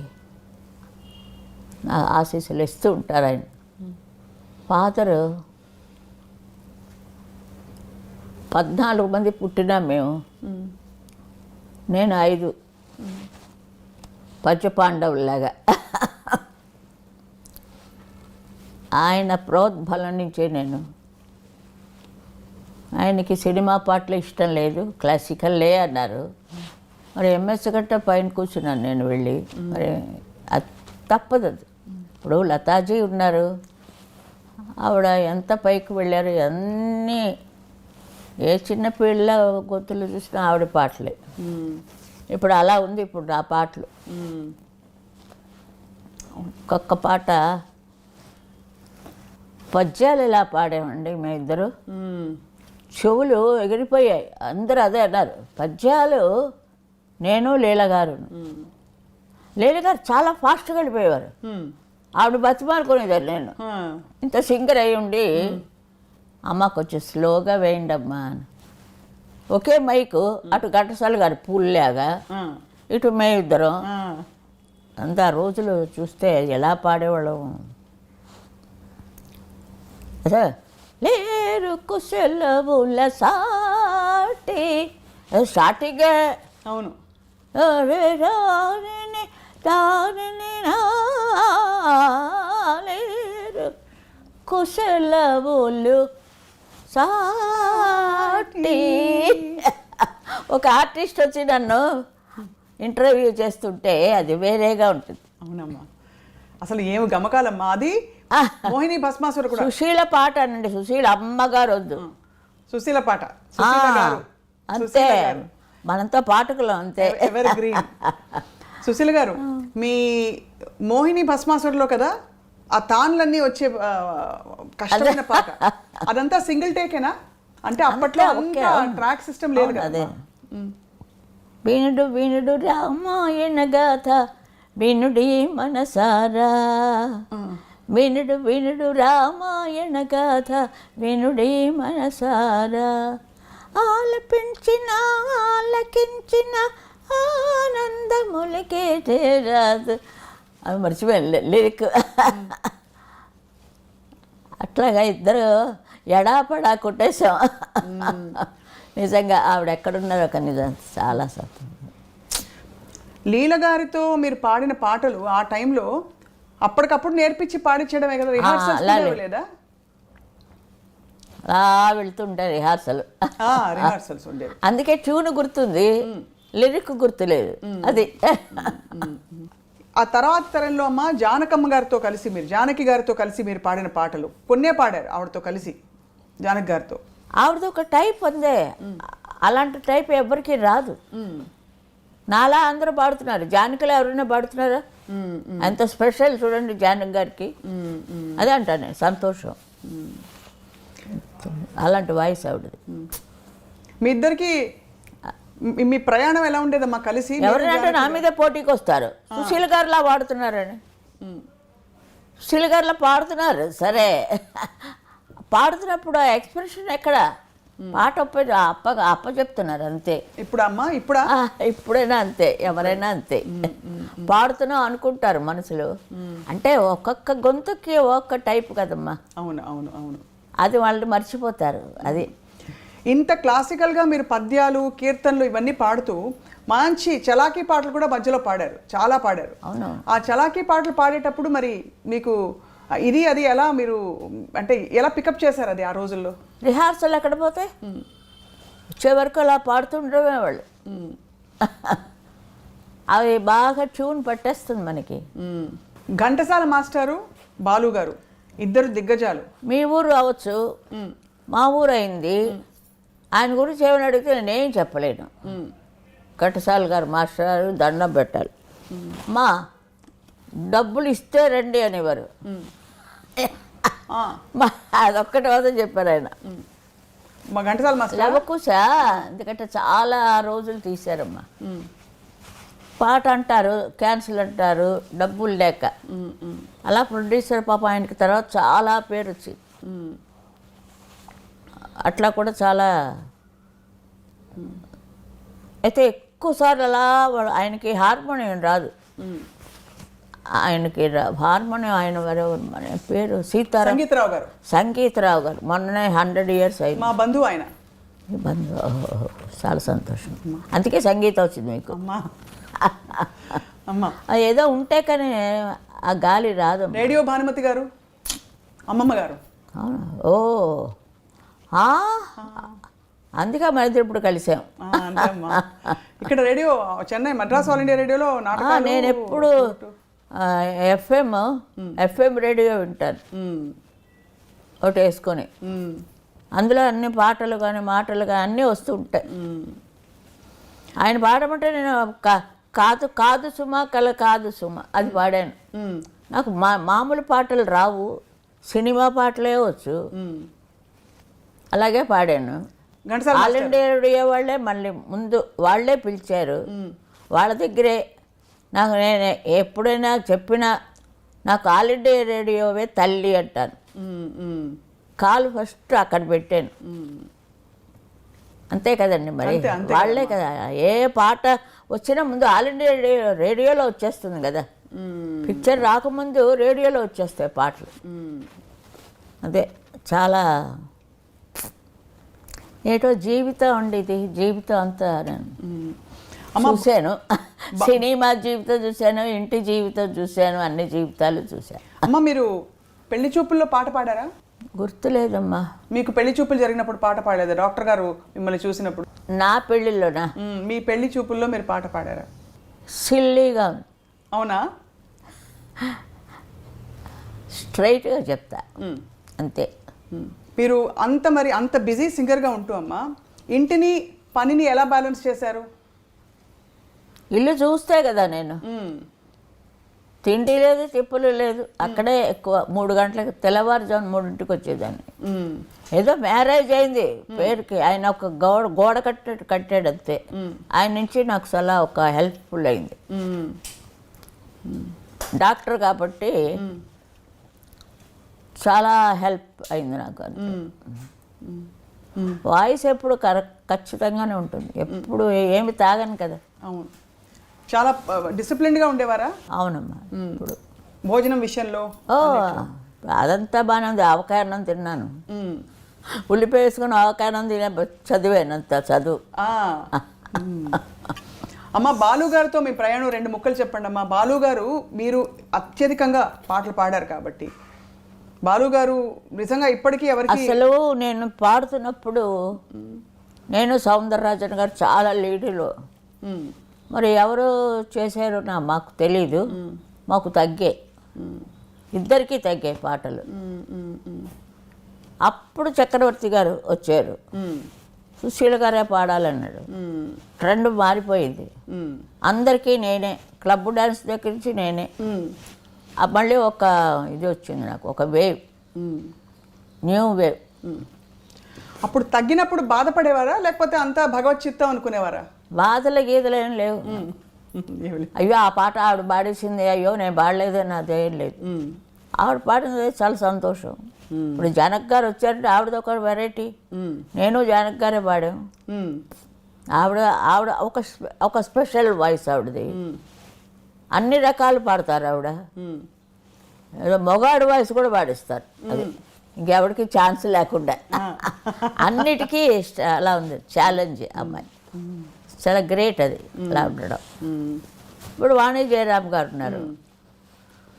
ఆశీస్సులు ఇస్తూ ఉంటారు ఆయన. ఫాదరు 14 మంది పుట్టినా మేము, నేను 5 పంచపాండవులాగా. ఆయన ప్రోద్బలం నుంచే నేను. ఆయనకి సినిమా పాటలు ఇష్టం లేదు, క్లాసికల్లే అన్నారు. మరి ఎంఎస్ గట్ట పైన కూర్చున్నాను నేను వెళ్ళి. మరి అది తప్పదు. అది ఇప్పుడు లతాజీ ఉన్నారు, ఆవిడ ఎంత పైకి వెళ్ళారు. అన్నీ ఏ చిన్న పిల్ల గొంతులు చూసినా ఆవిడ పాటలే. ఇప్పుడు అలా ఉంది ఇప్పుడు నా పాటలు. ఒక్కొక్క పాట పద్యాలు ఇలా పాడామండి మేమిద్దరు. చెవులు ఎగిరిపోయాయి. అందరూ అదే అన్నారు. పద్యాలు నేను లీలగారు. లీలగారు చాలా ఫాస్ట్గా వెళ్ళిపోయేవారు. ఆవిడ బతిమాలుకునేదాన్ని నేను. ఇంత సింగర్ అయి ఉండి, అమ్మ కొంచెం స్లోగా వేయండి అమ్మా అని. ఒకే మైకు, అటు ఘంటసాల గారు పూల్లాగా, ఇటు మేమిద్దరం. అంత రోజులు చూస్తే ఎలా పాడేవాళ్ళం. అదే లేరు కుశలవుల సాటి స్టార్టింగే. అవును. లేరు కుశలవులు సాటి. ఒక ఆర్టిస్ట్ వచ్చి నన్ను ఇంటర్వ్యూ చేస్తుంటే అది వేరేగా ఉంటుంది. అవునమ్మా, అసలు ఏమి గమకాలమ్మా అది. మోహిని భస్మాసుర కూడా సుశీల పాట అనండి. సుశీల అమ్మగారు వద్దు, సుశీల పాట. సుశీల గారు అంతే, మనంతో పాటకులం అంతే. Ever green. సుశీల గారు, మీ మోహిని భస్మాసురలో కదా ఆ తాన్లన్నీ వచ్చే కష్టమైన పాట, అదంతా సింగిల్ టేకేనా? అంటే అప్పట్లో ట్రాక్ సిస్టమ్ లేదు కదా. అదే వినుడు వినుడు రామాయణ గాథ వినుడి మనసారా, వినుడు వినుడు రామాయణ గాథ వినుడి మనసారా, ఆలపించిన ఆలకించిన ఆనందములకే చేరాదు. అవి మర్చిపోయాను లిరిక్. అట్లాగా ఇద్దరు ఎడాపడా కొట్టేశాం. నిజంగా ఆవిడ ఎక్కడున్నారో కానీ చాలా సత్యం. లీల గారితో మీరు పాడిన పాటలు ఆ టైంలో అప్పటికప్పుడు నేర్పించి పాడించడమే కదా, రిహార్సల్స్ లేదా? అలా వెళ్తుంటారు రిహార్సల్స్ ఉండేవి. అందుకే ట్యూన్ గుర్తుంది, లిరిక్ గుర్తులేదు. అది ఆ తర్వాత తరంలో అమ్మ జానకమ్మ గారితో కలిసి మీరు, జానకి గారితో కలిసి మీరు పాడిన పాటలు కొన్నే పాడారు ఆవిడతో కలిసి, జానకి గారితో. ఆవిడది ఒక టైప్ ఉందే, అలాంటి టైప్ ఎవరికి రాదు. నాలా అందరూ పాడుతున్నారు, జానకిలో ఎవరైనా పాడుతున్నారా? అంత స్పెషల్ చూడండి జానకి గారికి. అదే అంటాను నేను, సంతోషం. అలాంటి వాయిస్ ఆవిడది. మీ ఇద్దరికి మీ ప్రయాణం ఎలా ఉండేదమ్మా కలిసి? ఎవరంటే నా మీద పోటీకి వస్తారు, సుశీల గారిలా పాడుతున్నారని. సుశీల గారిలా పాడుతున్నారు సరే, పాడుతున్నప్పుడు ఆ ఎక్స్ప్రెషన్ ఎక్కడ? పాట అప్ప చెప్తున్నారు అంతే. ఇప్పుడైనా అంతే, ఎవరైనా అంతే. పాడుతున్నాం అనుకుంటారు మనసులో. అంటే ఒక్కొక్క గొంతుకి ఒక్కొక్క టైప్ కదమ్మా. అవును అవును అవును, అది వాళ్ళు మర్చిపోతారు. అది ఇంత క్లాసికల్గా మీరు పద్యాలు కీర్తనలు ఇవన్నీ పాడుతూ మంచి చలాకీ పాటలు కూడా మధ్యలో పాడారు, చాలా పాడారు. అవును. ఆ చలాకీ పాటలు పాడేటప్పుడు మరి మీకు ఇది అది ఎలా మీరు అంటే ఎలా పికప్ చేశారు అది ఆ రోజుల్లో? రిహార్సల్ ఎక్కడ పోతే వచ్చే వరకు అలా పాడుతుండమే వాళ్ళు. అవి బాగా ట్యూన్ పట్టేస్తుంది మనకి. ఘంటసాల మాస్టారు, బాలు గారు ఇద్దరు దిగ్గజాలు. మీ ఊరు అవ్వచ్చు, మా ఊరు అయింది. ఆయన గురించి ఏమైనా అడిగితే నేనేం చెప్పలేను. ఘంటసాల గారు మాస్టర్ దండం పెట్టాలి. మా డబ్బులు ఇస్తే రండి అనేవారు. మా అదొక్కటి వద్దని చెప్పారు ఆయన. మా ఘంటసాల మాస్టర్ లవకుశా, ఎందుకంటే చాలా రోజులు తీశారమ్మా. పాట అంటారు, క్యాన్సిల్ అంటారు, డబ్బులు లేక. అలా ప్రొడ్యూసర్ పాప ఆయనకి తర్వాత చాలా పేరు వచ్చింది. అట్లా కూడా చాలా. అయితే ఎక్కువసార్లు అలా ఆయనకి హార్మోనియం రాదు. ఆయనకి హార్మోనియం ఆయన మన పేరు సీతారాం సంగీతరావు గారు. సంగీతరావు గారు మొన్ననే 100 years అయింది. మా బంధువు ఆయన. మీ బంధువు, చాలా సంతోషం. అందుకే సంగీతం వచ్చింది మీకు. అమ్మా అమ్మా అది ఏదో ఉంటే కానీ ఆ గాలి రాదు. రేడియో భానుమతి గారు, అమ్మమ్మ గారు. అవునా? ఓ అందుకే మన ఇద్దరు ఇప్పుడు కలిసాం. అంతే అమ్మా. ఇక్కడ radio Chennai Madras all India రేడియోలో నాటకాలు. నేను ఎప్పుడు ఎఫ్ఎం రేడియో వింటాను ఒకటి వేసుకొని. అందులో అన్ని పాటలు కానీ మాటలు కానీ అన్నీ వస్తూ ఉంటాయి. ఆయన పాడమంటే నేను కాదు కాదు సుమ కల కాదు సుమ అది పాడాను. నాకు మామూలు పాటలు రావు, సినిమా పాటలే వచ్చు. అలాగే పాడాను. ఆల్ ఇండియా రేడియో వాళ్ళే మళ్ళీ ముందు వాళ్ళే పిలిచారు. వాళ్ళ దగ్గరే నాకు నేను ఎప్పుడైనా చెప్పినా నాకు ఆల్ ఇండియా రేడియోవే తల్లి అంటాను. కాలు ఫస్ట్ అక్కడ పెట్టాను. అంతే కదండి మరి, వాళ్ళే కదా. ఏ పాట వచ్చినా ముందు ఆల్ ఇండియా రేడియోలో వచ్చేస్తుంది కదా. పిక్చర్ రాకముందు రేడియోలో వచ్చేస్తాయి పాటలు. అదే చాలా ఏటో జీవితం ఉండేది. జీవితం అంతా నేను చూశాను. సినిమా జీవితం చూశాను, ఇంటి జీవితం చూశాను, అన్ని జీవితాలు చూశాను. అమ్మ మీరు పెళ్లి చూపుల్లో పాట పాడారా? గుర్తులేదమ్మా. మీకు పెళ్లి చూపులు జరిగినప్పుడు పాట పాడలేదా డాక్టర్ గారు మిమ్మల్ని చూసినప్పుడు? నా పెళ్ళిళ్ళోనా? మీ పెళ్లి చూపుల్లో మీరు పాట పాడారా? సిల్లీగా. అవునా? స్ట్రైట్గా చెప్తా అంతే. మీరు అంత బిజీ సింగర్గా ఉంటూ అమ్మా ఇంటిని పనిని ఎలా బ్యాలెన్స్ చేశారు? ఇల్లు చూస్తే కదా నేను. తిండి లేదు, తిప్పులు లేదు. అక్కడే ఎక్కువ 3 గంటలకు తెల్లవారుజాము 3ంటికి వచ్చేదాన్ని. ఏదో మ్యారేజ్ అయింది పేరుకి. ఆయన ఒక గోడ కట్టాడు అంతే. ఆయన నుంచి నాకు చాలా ఒక హెల్ప్ఫుల్ అయింది. డాక్టర్ కాబట్టి చాలా హెల్ప్ అయింది నాకు. వాయిస్ ఎప్పుడు ఖచ్చితంగానే ఉంటుంది. ఎప్పుడు ఏమి తాగను కదా. అవును. చాలా డిసిప్లిన్డ్గా ఉండేవారా? అవునమ్మా. ఇప్పుడు భోజనం విషయంలో అదంతా బాగానే ఉంది. ఆవకాయ అన్నం తిన్నాను, ఉల్లిపాయ వేసుకుని ఆవకాయ అన్నం తినే చదివానంత చదువు. అమ్మ బాలు గారితో మీ ప్రయాణం 2 ముక్కలు చెప్పండి అమ్మా. బాలు గారు మీరు అత్యధికంగా పాటలు పాడారు కాబట్టి బాలు గారు నిజంగా ఇప్పటికీ ఎవరికి అసలు నేను పాడుతున్నప్పుడు నేను సౌందరరాజన్ గారు చాలా లీడులో. మరి ఎవరు చేశారో మాకు తెలీదు. మాకు తగ్గాయి, ఇద్దరికీ తగ్గాయి పాటలు. అప్పుడు చక్రవర్తి గారు వచ్చారు. సుశీల గారే పాడాలన్నాడు. ట్రెండ్ మారిపోయింది. అందరికీ నేనే, క్లబ్ డ్యాన్స్ దగ్గర నుంచి నేనే. మళ్ళీ ఒక ఇది వచ్చింది నాకు, ఒక వేవ్, న్యూ వేవ్. అప్పుడు తగ్గినప్పుడు బాధపడేవారా లేకపోతే అంతా భగవత్ చిత్తం అనుకునేవారా? బాధలు గీతలు ఏం లేవు. అయ్యో ఆ పాట ఆవిడ పాడేసింది, అయ్యో నేను పాడలేదని అదేం లేదు. ఆవిడ పాడినది చాలా సంతోషం. ఇప్పుడు జానక్ గారు వచ్చారంటే ఆవిడది ఒక వెరైటీ, నేను జానక్ గారే పాడాం. ఆవిడ ఆవిడ ఒక స్పెషల్ వాయిస్ ఆవిడది. అన్ని రకాలు పాడతారు ఆవిడ. ఏదో మొగాడు వాయిస్ కూడా పాడిస్తారు. అది ఇంకెవరికి ఛాన్స్ లేకుండా అన్నిటికీ అలా ఉంది. ఛాలెంజ్ అమ్మాయి, చాలా గ్రేట్ అది అలా ఉండడం. ఇప్పుడు వాణి జయరామ్ గారు ఉన్నారు.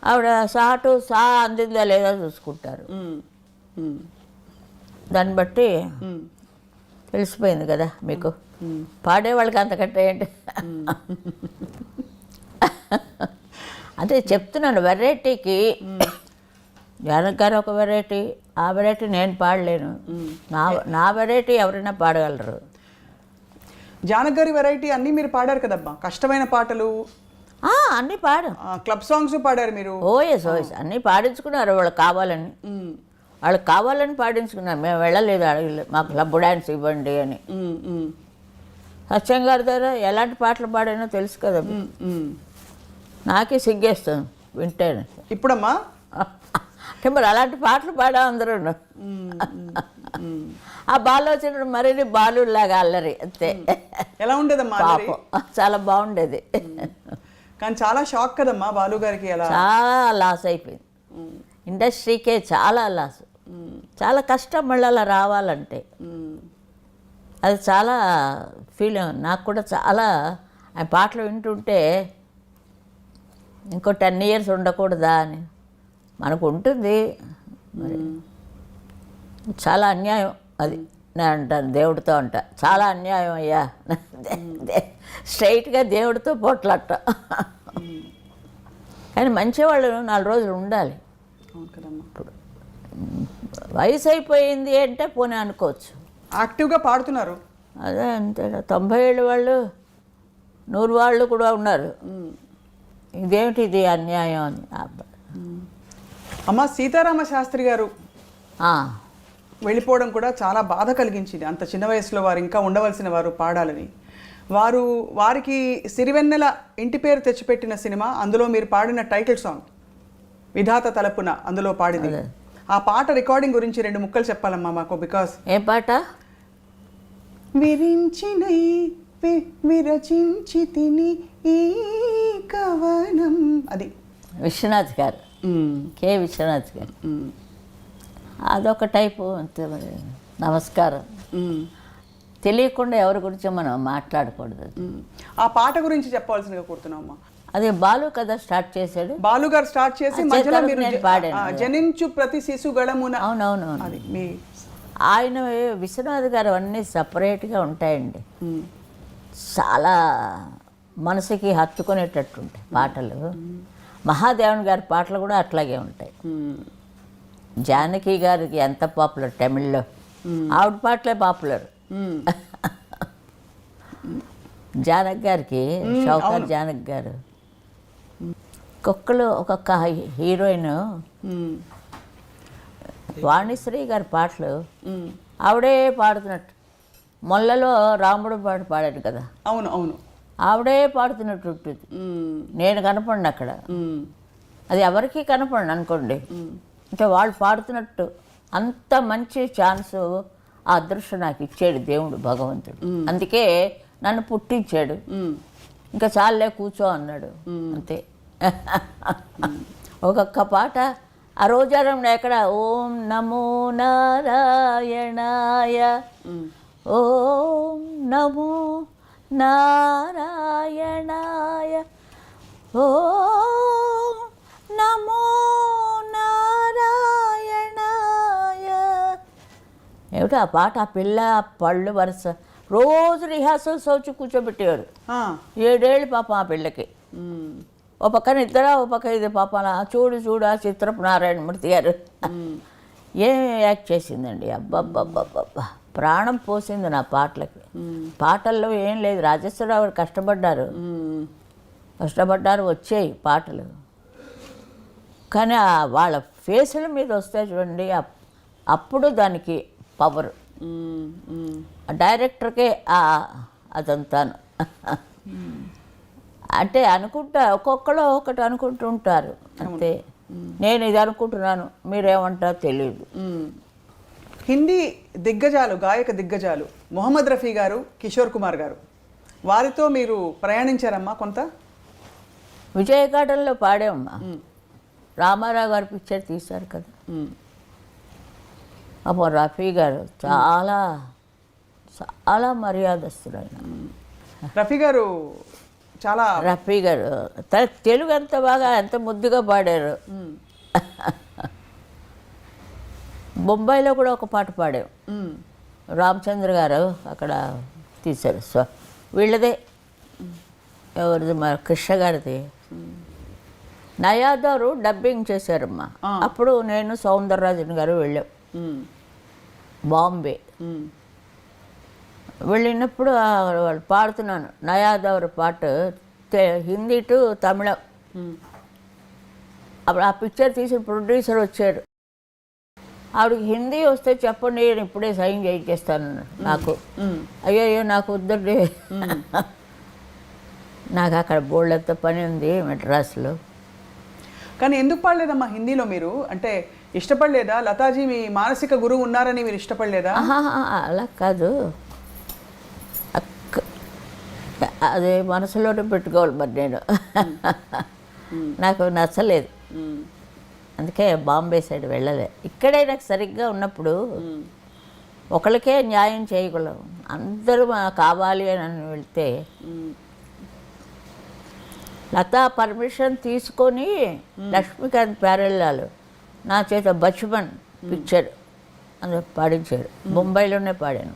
ఆవిడ సా అందిందా లేదా చూసుకుంటారు. దాన్ని బట్టి తెలిసిపోయింది కదా మీకు. పాడేవాళ్ళకి అంతకంటే ఏంటి. అదే చెప్తున్నాను, వెరైటీకి జానకి గారు ఒక వెరైటీ, ఆ వెరైటీ నేను పాడలేను. నా వెరైటీ ఎవరైనా పాడగలరు. జానకి గారి వెరైటీ అన్నీ మీరు పాడారు కదమ్మా, కష్టమైన పాటలు, అన్నీ పాడు. క్లబ్ సాంగ్స్ పాడారు మీరు. ఓఎస్ అన్నీ పాడించుకున్నారు వాళ్ళకి కావాలని. వాళ్ళకి కావాలని పాడించుకున్నారు, మేము వెళ్ళలేదు, అడగలేదు మాకు క్లబ్ డ్యాన్స్ ఇవ్వండి అని. సత్యం గారి దగ్గర ఎలాంటి పాటలు పాడానో తెలుసు కదా, నాకే సిగ్గేస్తుంది వింటేనే. ఇప్పుడమ్మా అంటే మరి అలాంటి పాటలు పాడా అందరూ. ఆ బాలు వచ్చినప్పుడు మరీ బాలులాగా అల్లరి అంతే. ఎలా ఉండేదమ్మా? పాపం చాలా బాగుండేది. కానీ చాలా షాక్ కదమ్మా బాలు గారికి. ఎలా చాలా లాస్ అయిపోయింది ఇండస్ట్రీకే, చాలా లాస్, చాలా కష్టం మళ్ళీ అలా రావాలంటే. అది చాలా ఫీల్ నాకు కూడా. చాలా ఆ పాటలు వింటుంటే ఇంకో 10 years ఉండకూడదా అని మనకు ఉంటుంది. మరి చాలా అన్యాయం అది. నేను అంటాను దేవుడితో అంట, చాలా అన్యాయం అయ్యా, స్ట్రైట్గా దేవుడితో పోట్లాట. కానీ మంచివాళ్ళు 4 రోజులు ఉండాలి. ఇప్పుడు వయసు అయిపోయింది అంటే పోనీ అనుకోవచ్చు. యాక్టివ్గా పాడుతున్నారు. అదే అంతే, 90 ఏళ్ళ వాళ్ళు 100 వాళ్ళు కూడా ఉన్నారు. ఇదేమిటి ఇది అన్యాయం అని. అమ్మ సీతారామ శాస్త్రి గారు ఆ, వెళ్ళిపోవడం కూడా చాలా బాధ కలిగించింది. అంత చిన్న వయసులో వారు ఇంకా ఉండవలసిన వారు పాడాలని. వారికి సిరివెన్నెల ఇంటి పేరు తెచ్చిపెట్టిన సినిమా, అందులో మీరు పాడిన టైటిల్ సాంగ్ విధాత తలపున అందులో పాడింది. ఆ పాట రికార్డింగ్ గురించి 2 ముక్కలు చెప్పాలమ్మా మాకు. బికాస్ ఏ పాట? విరించినై విరచించి తిని ఈ కవనం, అది విశ్వనాథ్ గారు, కె విశ్వనాథ్ గారు. అదొక టైపు అంతే. మరి నమస్కారం. తెలియకుండా ఎవరి గురించో మనం మాట్లాడకూడదు. ఆ పాట గురించి చెప్పాల్సిందిగా కోరుతున్నామ్మా. అది బాలు కదా స్టార్ట్ చేశాడు. బాలు గారు స్టార్ట్ చేసి మధ్యలో మీరు నేను పాడాను. జనించు ప్రతి శిశు గళమున. అవునవును. అది మీ ఆయన విశ్వనాథ్ గారు అన్నీ సపరేట్గా ఉంటాయండి. చాలా మనసుకి హత్తుకునేటట్టు ఉంటాయి పాటలు. మహాదేవన్ గారి పాటలు కూడా అట్లాగే ఉంటాయి. జానకి గారికి ఎంత పాపులర్ తమిళ్లో, ఆవిడ పాటలే పాపులర్. జానకి గారికి, షౌకర్ జానకి గారు, ఒక్కొక్క హీరోయిన్ వాణిశ్రీ గారి పాటలు ఆవిడే పాడుతున్నట్టు. మొల్లలో రాముడు పాట పాడాడు కదా, అవును అవును, ఆవిడే పాడుతున్నట్టు ఉంటుంది. నేను కనపడిన అక్కడ, అది ఎవరికి కనపడను అనుకోండి. అంటే వాళ్ళు పాడుతున్నట్టు అంత మంచి ఛాన్సు, ఆ అదృష్టం నాకు ఇచ్చాడు దేవుడు భగవంతుడు. అందుకే నన్ను పుట్టించాడు. ఇంకా చాలే కూర్చో అన్నాడు అంతే. ఒక్కొక్క పాట ఆ రోజారంలో ఎక్కడ ఓం నమో నారాయణాయ, ఓం నమో నారాయణాయ, ఓం నమో నారాయణాయ. ఏమిటి ఆ పాట? ఆ పిల్ల పళ్ళు వరుస రోజు రిహార్సల్స్ వచ్చి కూర్చోబెట్టేవారు. 7 ఏళ్ళు పాపం ఆ పిల్లకి. ఓ పక్క నిద్ర, ఓ పక్క ఇది పాపన. చూడు ఆ చిత్రపు నారాయణమూర్తి గారు ఏం యాక్ట్ చేసిందండి. అబ్బబ్బబ్బబ్బబ్బా, ప్రాణం పోసింది నా పాటలకి. పాటల్లో ఏం లేదు, రాజేశ్వరరావు గారు కష్టపడ్డారు, వచ్చాయి పాటలు. కానీ వాళ్ళ ఫేసుల మీద వస్తే చూడండి, అప్పుడు దానికి పవర్. డైరెక్టర్కే అదంతాను. అంటే అనుకుంటా, ఒక్కొక్కరు ఒకటి అనుకుంటూ ఉంటారు అంతే. నేను ఇది అనుకుంటున్నాను, మీరేమంటారో తెలియదు. హిందీ దిగ్గజాలు, గాయక దిగ్గజాలు మొహమ్మద్ రఫీ గారు, కిషోర్ కుమార్ గారు, వారితో మీరు ప్రయాణించారమ్మా కొంత? విజయఘాటంలో పాడామమ్మా. రామారావు గారు పిక్చర్ తీశారు కదా. అప్పుడు రఫీ గారు చాలా చాలా మర్యాదస్తుడు ఆయన. రఫీ గారు చాలా, రఫీ గారు తెలుగు ఎంత బాగా, ఎంత ముద్దుగా పాడారు. బొంబాయిలో కూడా ఒక పాట పాడాం. రామచంద్ర గారు అక్కడ తీశారు. వీళ్ళదే, ఎవరిది, మన కృష్ణ గారిది. నయాదారు డబ్బింగ్ చేశారమ్మా. అప్పుడు నేను సౌందరరాజన్ గారు వెళ్ళాం బాంబే. వెళ్ళినప్పుడు వాళ్ళు పాడుతున్నాను నయాదారు పాట, హిందీ టు తమిళం. అప్పుడు ఆ పిక్చర్ తీసిన ప్రొడ్యూసర్ వచ్చాడు. ఆవిడకి హిందీ వస్తే చెప్పండి, నేను ఇప్పుడే సైన్ చేయించేస్తాను నాకు. అయ్యో నాకు వద్దండి, నాకు అక్కడ బోల్డంత పని ఉంది మెడ్రాస్లో. కానీ ఎందుకు పాడలేదమ్మా హిందీలో మీరు? అంటే ఇష్టపడలేదా? లతాజీ మీ మానసిక గురువు ఉన్నారని మీరు ఇష్టపడలేదా? అలా కాదు, అదే మనసులోనే పెట్టుకోవాలి మరి నేను. నాకు నచ్చలేదు, అందుకే బాంబే సైడ్ వెళ్ళలే. ఇక్కడే నాకు సరిగ్గా ఉన్నప్పుడు ఒకరికే న్యాయం చేయగలం, అందరూ కావాలి అని వెళ్తే లతా పర్మిషన్ తీసుకొని లక్ష్మీకాంత్ ప్యారెల్లాలు నా చేత బచ్మన్ పిక్చర్ అందులో పాడించాడు. బొంబాయిలోనే పాడాను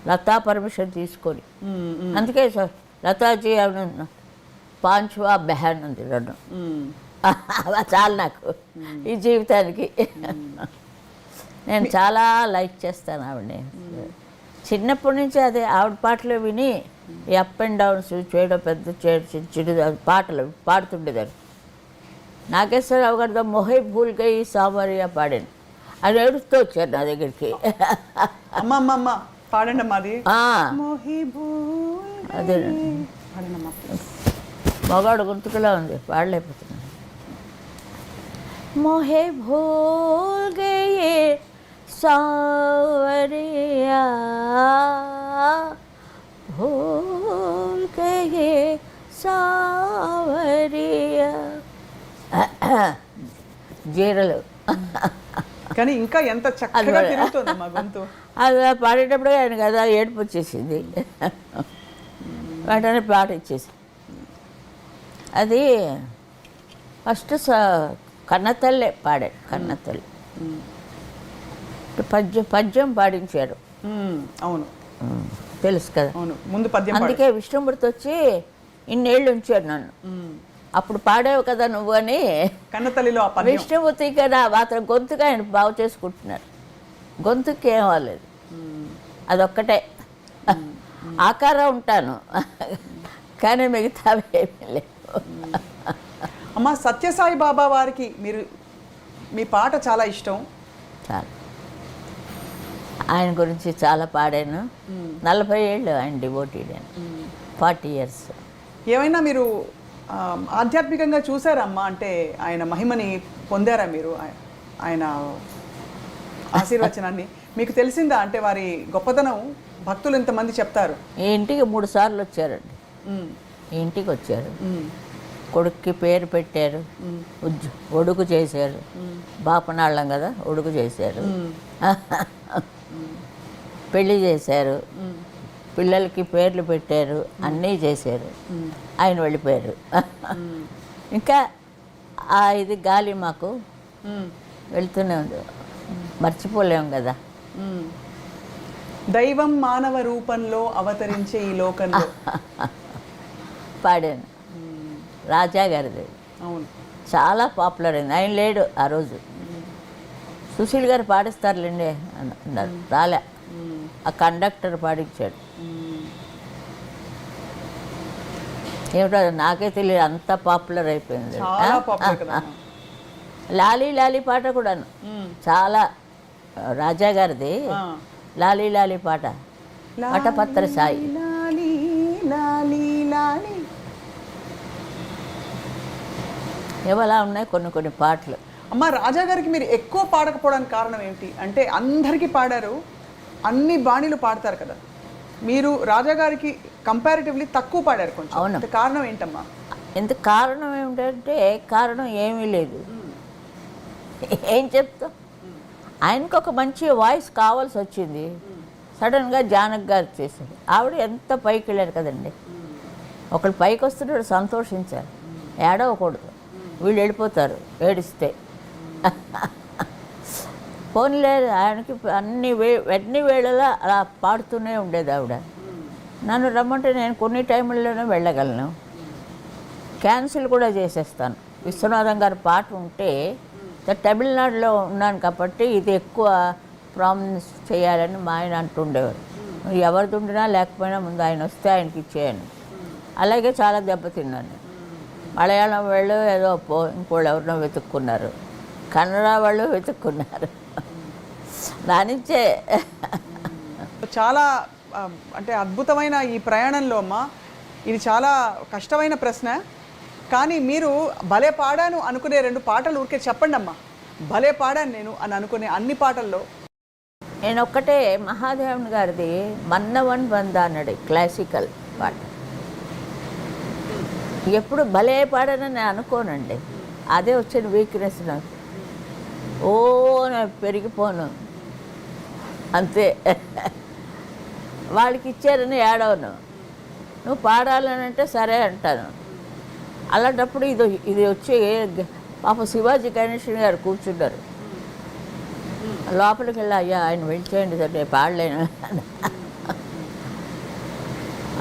లతా పర్మిషన్ తీసుకొని. అందుకే సార్ లతాజీ పాంచ్వా బెహాన్ ఉంది రెండు, చాలు నాకు ఈ జీవితానికి. నేను చాలా లైక్ చేస్తాను ఆవిడని. చిన్నప్పటి నుంచి అదే ఆవిడ పాటలు విని ఈ అప్ అండ్ డౌన్స్ చేయడం, పెద్ద చిడు పాటలు పాడుతుండేదాన్ని. నాగేశ్వరరావు గారితో మొహై భూల్ గయి సామరియా పాడాను. అది ఏడుస్తూ వచ్చారు నా దగ్గరికి. అమ్మ పాడండి అమ్మా అది. అదే మగాడు గుంతుకులా ఉంది, పాడలేకపోతున్నాను. మొహే భూల్ గయే సావరియా భూల్ గయే సావరియా. జీరలు కానీ ఇంకా ఎంత చక్కగా తిరుగుతుందమ్మా గొంతు. అది పాడేటప్పుడు ఆయన కదా ఏడుపు వచ్చేసింది, వెంటనే పాట ఇచ్చేసి. అది ఫస్ట్ కన్నతల్లే పాడాడు, కన్నతల్లి పద్యం పాడించారు. అవును తెలుసు కదా, అవును ముందు పద్యం. అందుకే విష్ణుమూర్తి వచ్చి ఇన్నేళ్ళు ఉంచాడు నన్ను. అప్పుడు పాడావు కదా నువ్వు అని కన్నతల్లిలో విష్ణుమూర్తి కదా మాత్రం గొంతుగా ఆయన బాగు చేసుకుంటున్నారు. గొంతుకి ఏం అవ్వలేదు, అదొక్కటే ఆకారం ఉంటాను కానీ మిగతావి ఏమీ లేవు. అమ్మ సత్యసాయి బాబా వారికి మీరు మీ పాట చాలా ఇష్టం. చాలా ఆయన గురించి చాలా పాడాను. 40 ఏళ్ళు ఆయన డివోటీడ్ అని, 40 years. ఏమైనా మీరు ఆధ్యాత్మికంగా చూసారమ్మా? అంటే ఆయన మహిమని పొందారా మీరు? ఆయన ఆశీర్వచనాన్ని మీకు తెలిసిందా? అంటే వారి గొప్పతనం భక్తులు ఎంతమంది చెప్తారు? ఈ ఇంటికి 3 సార్లు వచ్చారండి. ఈ ఇంటికి వచ్చారు, కొడుక్కి పేరు పెట్టారు, ఒడుగు చేశారు. బాపనాళ్ళం కదా, ఒడుగు చేశారు, పెళ్ళి చేశారు, పిల్లలకి పేర్లు పెట్టారు, అన్నీ చేశారు. ఆయన వెళ్ళిపోయారు. ఇంకా ఇది గాలి మాకు వెళ్తూనే ఉంది, మర్చిపోలేము కదా. దైవం మానవ రూపంలో అవతరించే ఈ లోకంలో పాడాను. రాజా గారిది అవును, చాలా పాపులర్ అయింది. ఆయన లేడు ఆ రోజు. సుశీల్ గారు పాడిస్తారులేండి అన్నారు, రాలే. ఆ కండక్టర్ పాడించాడు. ఏమిటో నాకే తెలియదు, అంత పాపులర్ అయిపోయింది. లాలీ లాలీ పాట కూడాను చాలా, రాజా గారిది లాలీ లాలీ పాట, పటపత్ర సాయి. ఏవలా ఉన్నాయి కొన్ని పాటలు. అమ్మ రాజా గారికి మీరు ఎక్కువ పాడకపోవడానికి కారణం ఏంటి? అంటే అందరికీ పాడారు, అన్ని బాణీలు పాడతారు కదా, మీరు రాజా గారికి కంపారిటివ్లీ తక్కువ పాడారు కొంచెం. అవును, కారణం ఏంటమ్మా? ఎంత కారణం ఏమిటంటే కారణం ఏమీ లేదు. ఏం చెప్తాం, ఆయనకు ఒక మంచి వాయిస్ కావాల్సి వచ్చింది. సడన్గా జానక్ గారు చేశారు. ఆవిడ ఎంత పైకి వెళ్ళారు కదండి. ఒకళ్ళు పైకి వస్తున్నాడు, సంతోషించారు, ఏడవకూడదు. వీళ్ళు వెళ్ళిపోతారు ఏడిస్తే. పోనీలే, ఆయనకి అన్ని వేళలా అలా పాడుతూనే ఉండేది ఆవిడ. నన్ను రమ్మంటే నేను కొన్ని టైంలోనే వెళ్ళగలను, క్యాన్సిల్ కూడా చేసేస్తాను. విశ్వనాథం గారి పాట ఉంటే తమిళనాడులో ఉన్నాను కాబట్టి ఇది ఎక్కువ ప్రామినెన్స్ చేయాలని మా ఆయన అంటుండేవారు. ఎవరిది ఉండినా లేకపోయినా ముందు ఆయన వస్తే ఆయనకి ఇచ్చేయను. అలాగే చాలా దెబ్బతిన్నాను. మలయాళం వాళ్ళు ఏదో ఇంకోళ్ళు ఎవరినో వెతుక్కున్నారు, కన్నడ వాళ్ళు వెతుక్కున్నారు. దానించే చాలా అంటే అద్భుతమైన ఈ ప్రయాణంలో అమ్మ ఇది చాలా కష్టమైన ప్రశ్న. కానీ మీరు భలే పాడాను అనుకునే 2 పాటలు ఊరికే చెప్పండి అమ్మా. భలే పాడాను నేను అని అనుకునే అన్ని పాటల్లో నేను ఒక్కటే మహాదేవన్ గారిది మన్నవన్ వందానడి క్లాసికల్ పాట. ఎప్పుడు భలే పాడానని నేను అనుకోనండి, అదే వచ్చిన వీక్నెస్ నాకు. ఓ నేను పెరిగిపోను అంతే. వాళ్ళకి ఇచ్చారని ఏడవను, నువ్వు పాడాలని అంటే సరే అంటాను. అలాంటప్పుడు ఇది వచ్చి పాప శివాజీ గణేషన్ గారు కూర్చున్నారు. లోపలికి వెళ్ళి అయ్యా ఆయన వెళ్ళిచేయండి సార్ నేను పాడలేను.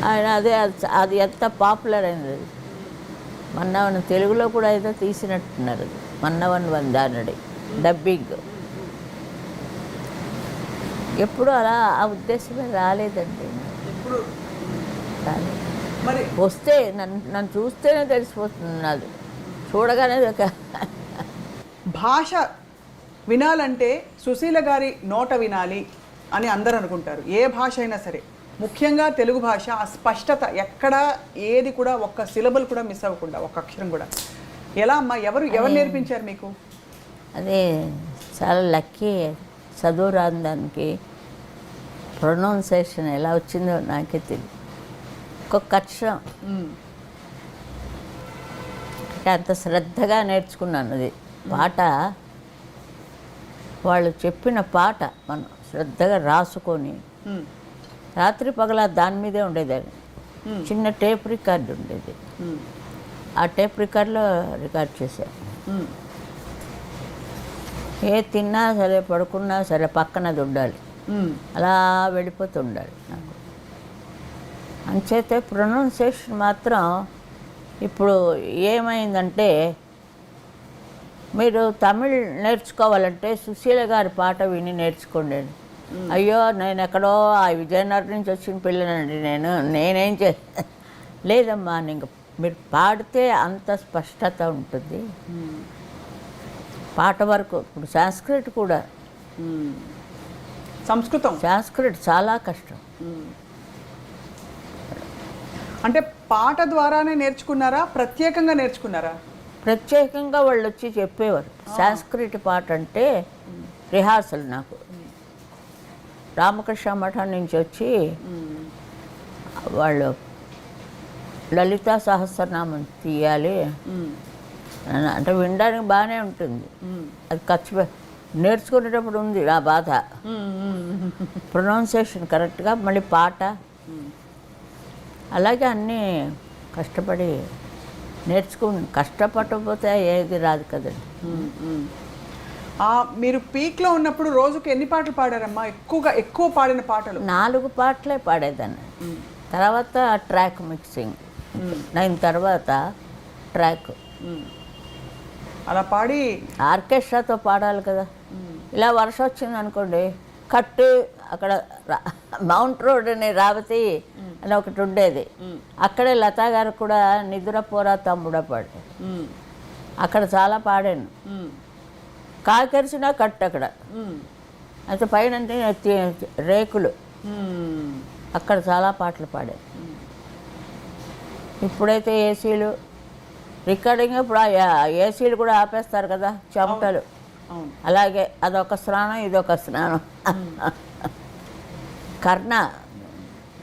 ఆయన అది ఎంత పాపులర్ అయింది. మన్నవన్ తెలుగులో కూడా ఏదో తీసినట్టున్నారు, మన్నవన్ వందానడి డబ్బింగ్. ఎప్పుడు అలా ఆ ఉద్దేశమే రాలేదండి. రాలేదు. మరి వస్తే నన్ను చూస్తేనే తెలిసిపోతుంది, నాది చూడగానే ఒక భాష వినాలంటే సుశీల గారి నోట వినాలి అని అందరూ అనుకుంటారు. ఏ భాష అయినా సరే, ముఖ్యంగా తెలుగు భాష ఆ స్పష్టత ఎక్కడ ఏది కూడా ఒక్క సిలబుల్ కూడా మిస్ అవ్వకుండా, ఒక్క అక్షరం కూడా. ఎలా అమ్మా, ఎవరు నేర్పించారు మీకు? అదే చాలా లక్కీ. చదువు రాని దానికి ప్రొనౌన్సేషన్ ఎలా వచ్చిందో నాకే తెలియదు. ఒక్కొక్క అక్షరం అంత శ్రద్ధగా నేర్చుకున్నాను. అది పాట, వాళ్ళు చెప్పిన పాట మనం శ్రద్ధగా రాసుకొని రాత్రి పగల దాని మీదే ఉండేదాన్ని. చిన్న టేప్ రికార్డు ఉండేది, ఆ టేప్ రికార్డులో రికార్డ్ చేశాను. ఏ తిన్నా సరే పడుకున్నా సరే పక్కనది ఉండాలి, అలా వెళ్ళిపోతూ ఉండాలి నాకు. అంచేతే ప్రొనౌన్సియేషన్ మాత్రం ఇప్పుడు ఏమైందంటే, మీరు తమిళ్ నేర్చుకోవాలంటే సుశీల గారి పాట విని నేర్చుకోండి. అయ్యో నేను ఎక్కడో ఆ విజయనగరం నుంచి వచ్చిన పిల్లనండి, నేనేం లేదమ్మా. ఇంక మీరు పాడితే అంత స్పష్టత ఉంటుంది పాట వరకు. ఇప్పుడు సంస్కృత్ కూడా, సంస్కృత్ చాలా కష్టం. అంటే పాట ద్వారానే నేర్చుకున్నారా, ప్రత్యేకంగా నేర్చుకున్నారా? ప్రత్యేకంగా వాళ్ళు వచ్చి చెప్పేవారు. సంస్కృత్ పాట అంటే రిహార్సల్ నాకు రామకృష్ణ మఠం నుంచి వచ్చి వాళ్ళు లలితా సహస్రనామం తీయాలి అంటే వినడానికి బాగానే ఉంటుంది, అది ఖర్చు నేర్చుకునేటప్పుడు ఉంది నా బాధ. ప్రొనౌన్సియేషన్ కరెక్ట్గా, మళ్ళీ పాట, అలాగే అన్నీ కష్టపడి కష్టపడకపోతే ఏది రాదు కదండి. మీరు పీక్లో ఉన్నప్పుడు రోజుకి ఎన్ని పాటలు పాడారమ్మా? ఎక్కువ పాడిన పాటలు? 4 పాటలే పాడేదాన్ని. తర్వాత ట్రాక్ మిక్సింగ్, 9 తర్వాత ట్రాక్. అలా పాడి ఆర్కెస్ట్రాతో పాడాలి కదా. ఇలా వర్షం వచ్చింది అనుకోండి, కట్టు అక్కడ మౌంట్ రోడ్ అని రావతి అని ఒకటి ఉండేది, అక్కడే లతా గారు కూడా నిద్రపోరా తమ్ముడా పాడు, అక్కడ చాలా పాడాను. కాకరిసిన కట్టు అక్కడ అయితే పైన రేకులు, అక్కడ చాలా పాటలు పాడాను. ఇప్పుడైతే ఏసీలు రికార్డింగ్, ఇప్పుడు ఏసీలు కూడా ఆపేస్తారు కదా, చెమటలు. అలాగే అదొక స్నానం, ఇదొక స్నానం.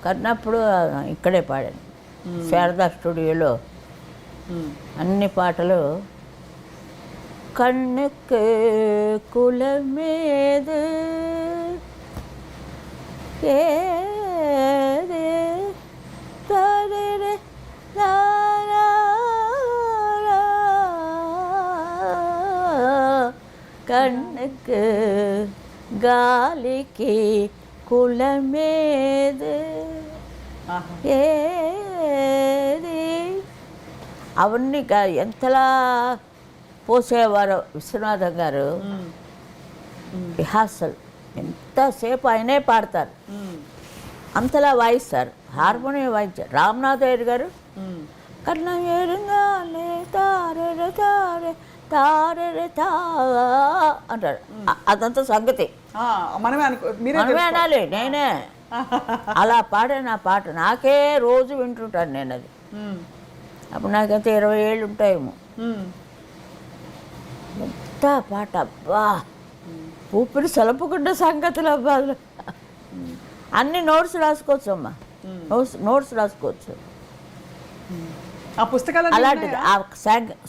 కర్ణప్పుడు ఇక్కడే పాడాను, శారదా స్టూడియోలో అన్ని పాటలు. కన్నుకు కులమేదు ఏదే తరే కన్నుకు గాలికి కులమేదు ఏది, అవన్నీ ఎంతలా పోసేవారు విశ్వనాథం గారు రిహార్సల్ ఎంతసేపు ఆయనే పాడతారు, అంతలా వాయిస్తారు, హార్మోనియం వాయించారు. రామనాథ్ అయ్యర్ గారు కన్నా ఏరుగానే తారే తారే తారే తా అంటాడు. అదంతా సంగతి మనమే మనమే అనాలి. నేనే అలా పాడే నా పాట నాకే రోజు వింటుంటాను నేను అది. అప్పుడు నాకైతే 20 ఏళ్ళు ఉంటాయేమో. ఎంత పాట అబ్బా, ఊపిరి సలపకుండా సంగతులు అబ్బా. అన్ని నోట్స్ రాసుకోవచ్చు అమ్మా, నోట్స్ రాసుకోవచ్చు. ఆ పుస్తకాలు అలాంటిది ఆ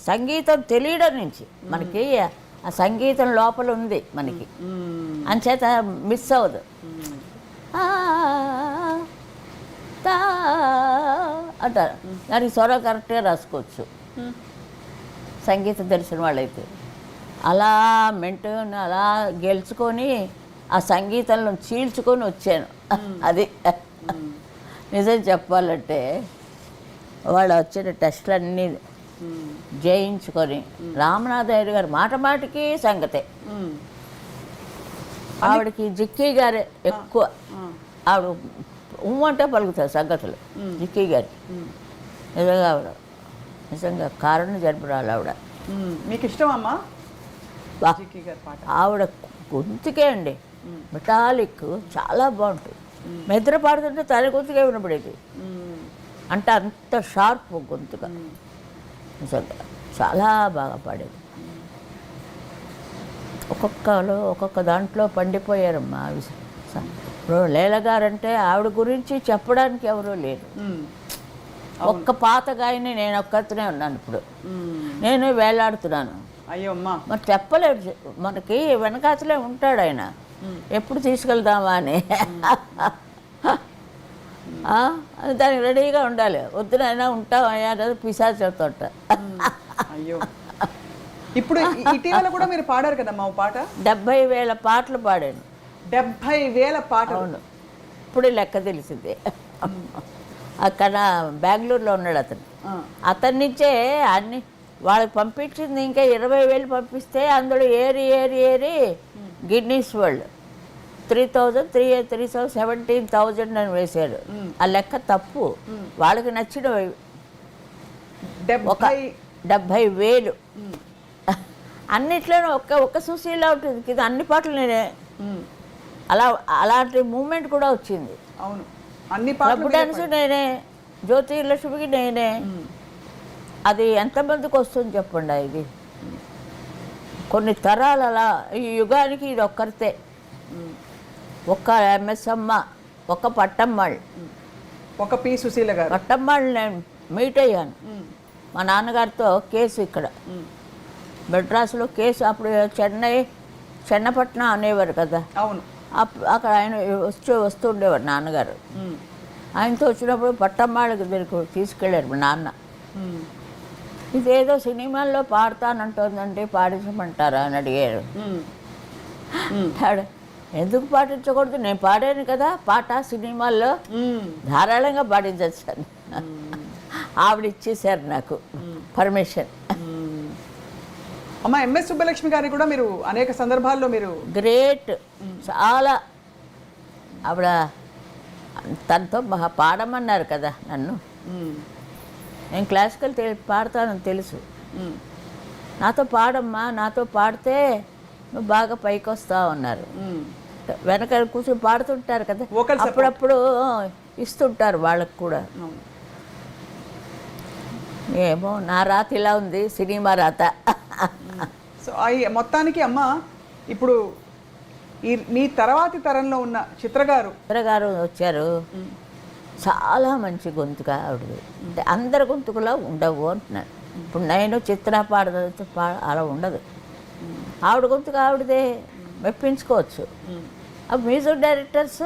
సంగీతం తెలియడం నుంచి మనకి ఆ సంగీతం లోపల ఉంది మనకి, అంచేత మిస్ అవ్వదు. అంటారు దానికి స్వరం కరెక్ట్గా రాసుకోవచ్చు సంగీతం తెలిసిన వాళ్ళైతే. అలా మెంటూని అలా గెలుచుకొని ఆ సంగీతంలో చీల్చుకొని వచ్చాను. అది నిజం చెప్పాలంటే వాళ్ళు వచ్చిన టెస్టులన్నీ జయించుకొని రామనాథయ్య గారు మాట మాటికి సంగతే. ఆవిడకి జిక్కీ గారే ఎక్కువ, ఆవిడ అంటే పలుకుతారు సంగతులు జిక్కీ గారికి. నిజంగా ఆవిడ నిజంగా కారణ జరుపురాలు ఆవిడ. మీకు ఇష్టం అమ్మా ఆవిడ గొంతుకే అండి మెటాలిక్, చాలా బాగుంటుంది. మెద్ర పాడుతుంటే తన గొంతుకే వినపడేది, అంటే అంత షార్ప్ గొంతుగా నిజంగా చాలా బాగా పాడేది. ఒక్కొక్క దాంట్లో పండిపోయారమ్మా. ఇప్పుడు లీలగారంటే ఆవిడ గురించి చెప్పడానికి ఎవరూ లేరు. ఒక్క పాత గాయని నేను ఒక్కతనే ఉన్నాను ఇప్పుడు, నేను వేలాడుతున్నాను. అయ్యో అమ్మా, మరి చెప్పలేడు, మనకి వెనకాతలే ఉంటాడు ఆయన, ఎప్పుడు తీసుకెళ్దామా అని. దానికి రెడీగా ఉండాలి. వద్దునైనా ఉంటామయ్యా అనేది పిశాచతోట. అయ్యో, ఇప్పుడు ఇటీవల కూడా మీరు పాడారు కదమ్మా ఓ పాట. 70,000 పాటలు పాడాను. 70,000 పాటలు? అవును, ఇప్పుడు లెక్క తెలిసింది. అక్కడ బెంగళూరులో ఉన్నాడు అతను. అతని నుంచే అన్ని వాళ్ళకి పంపించింది ఇంకా 20,000 పంపిస్తే అందులో ఏరి గిన్నీస్ వరల్డ్ 17,000 అని వేశారు. ఆ లెక్క తప్పు. వాళ్ళకి నచ్చిన 70,000 అన్నిట్లోనూ ఒక్క సుశీల ఉంటుంది. ఇది అన్ని పాటలు నేనే. అలాంటి మూమెంట్ కూడా వచ్చింది. అవును, అన్ని పాటలు డాన్స్ నేనే, జ్యోతిలక్ష్మికి నేనే. అది ఎంతమందికి వస్తుంది చెప్పండి. ఇది కొన్ని తరాలు అలా, ఈ యుగానికి ఇది ఒక్కరితే. ఒక్క ఎంఎస్ అమ్మ, ఒక్క పట్టమ్మాళ్ళు, ఒక పి సుశీల గారు. పట్టమ్మాళ్ళు నేను మీట్ అయ్యాను మా నాన్నగారితో. కేసు ఇక్కడ మెడ్రాస్లో కేసు, అప్పుడు చెన్నపట్నం అనేవారు కదా. అవును, అక్కడ ఆయన వస్తుండేవారు నాన్నగారు. ఆయనతో వచ్చినప్పుడు పట్టమ్మాళ్ళకి దగ్గరికి తీసుకెళ్ళారు మా నాన్న. ఇదేదో సినిమాల్లో పాడతానంటుందండి, పాడించమంటారా అని అడిగారు. ఎందుకు పాటించకూడదు, నేను పాడాను కదా పాట సినిమాల్లో, ధారాళంగా పాటించాను. ఆవిడ ఇచ్చేసారు నాకు పర్మిషన్. అమ్మ, ఎంఎస్ సుబ్బలక్ష్మి గారిని కూడా మీరు అనేక సందర్భాల్లో మీరు గ్రేట్, చాలా. ఆవిడ తనతో పాడమన్నారు కదా నన్ను. నేను క్లాసికల్ పాడతానని తెలుసు. నాతో పాడమ్మా, నాతో పాడితే నువ్వు బాగా పైకి వస్తావు అన్నారు. వెనక కూర్చొని పాడుతుంటారు కదా, అప్పుడప్పుడు ఇస్తుంటారు వాళ్ళకు కూడా. ఏమో నా రాత ఇలా ఉంది, సినిమా రాత. సో మొత్తానికి అమ్మ, ఇప్పుడు మీ తర్వాతి తరంలో ఉన్న చిత్రగారు వచ్చారు. చాలా మంచి గొంతుగా ఆవిడది. అంటే అందరి గొంతుకులా ఉండవు అంటున్నాను. ఇప్పుడు నేను చిత్ర పాడదంటే అలా ఉండదు. ఆవిడ గొంతుగా ఆవిడదే, మెప్పించుకోవచ్చు. అప్పుడు మ్యూజిక్ డైరెక్టర్స్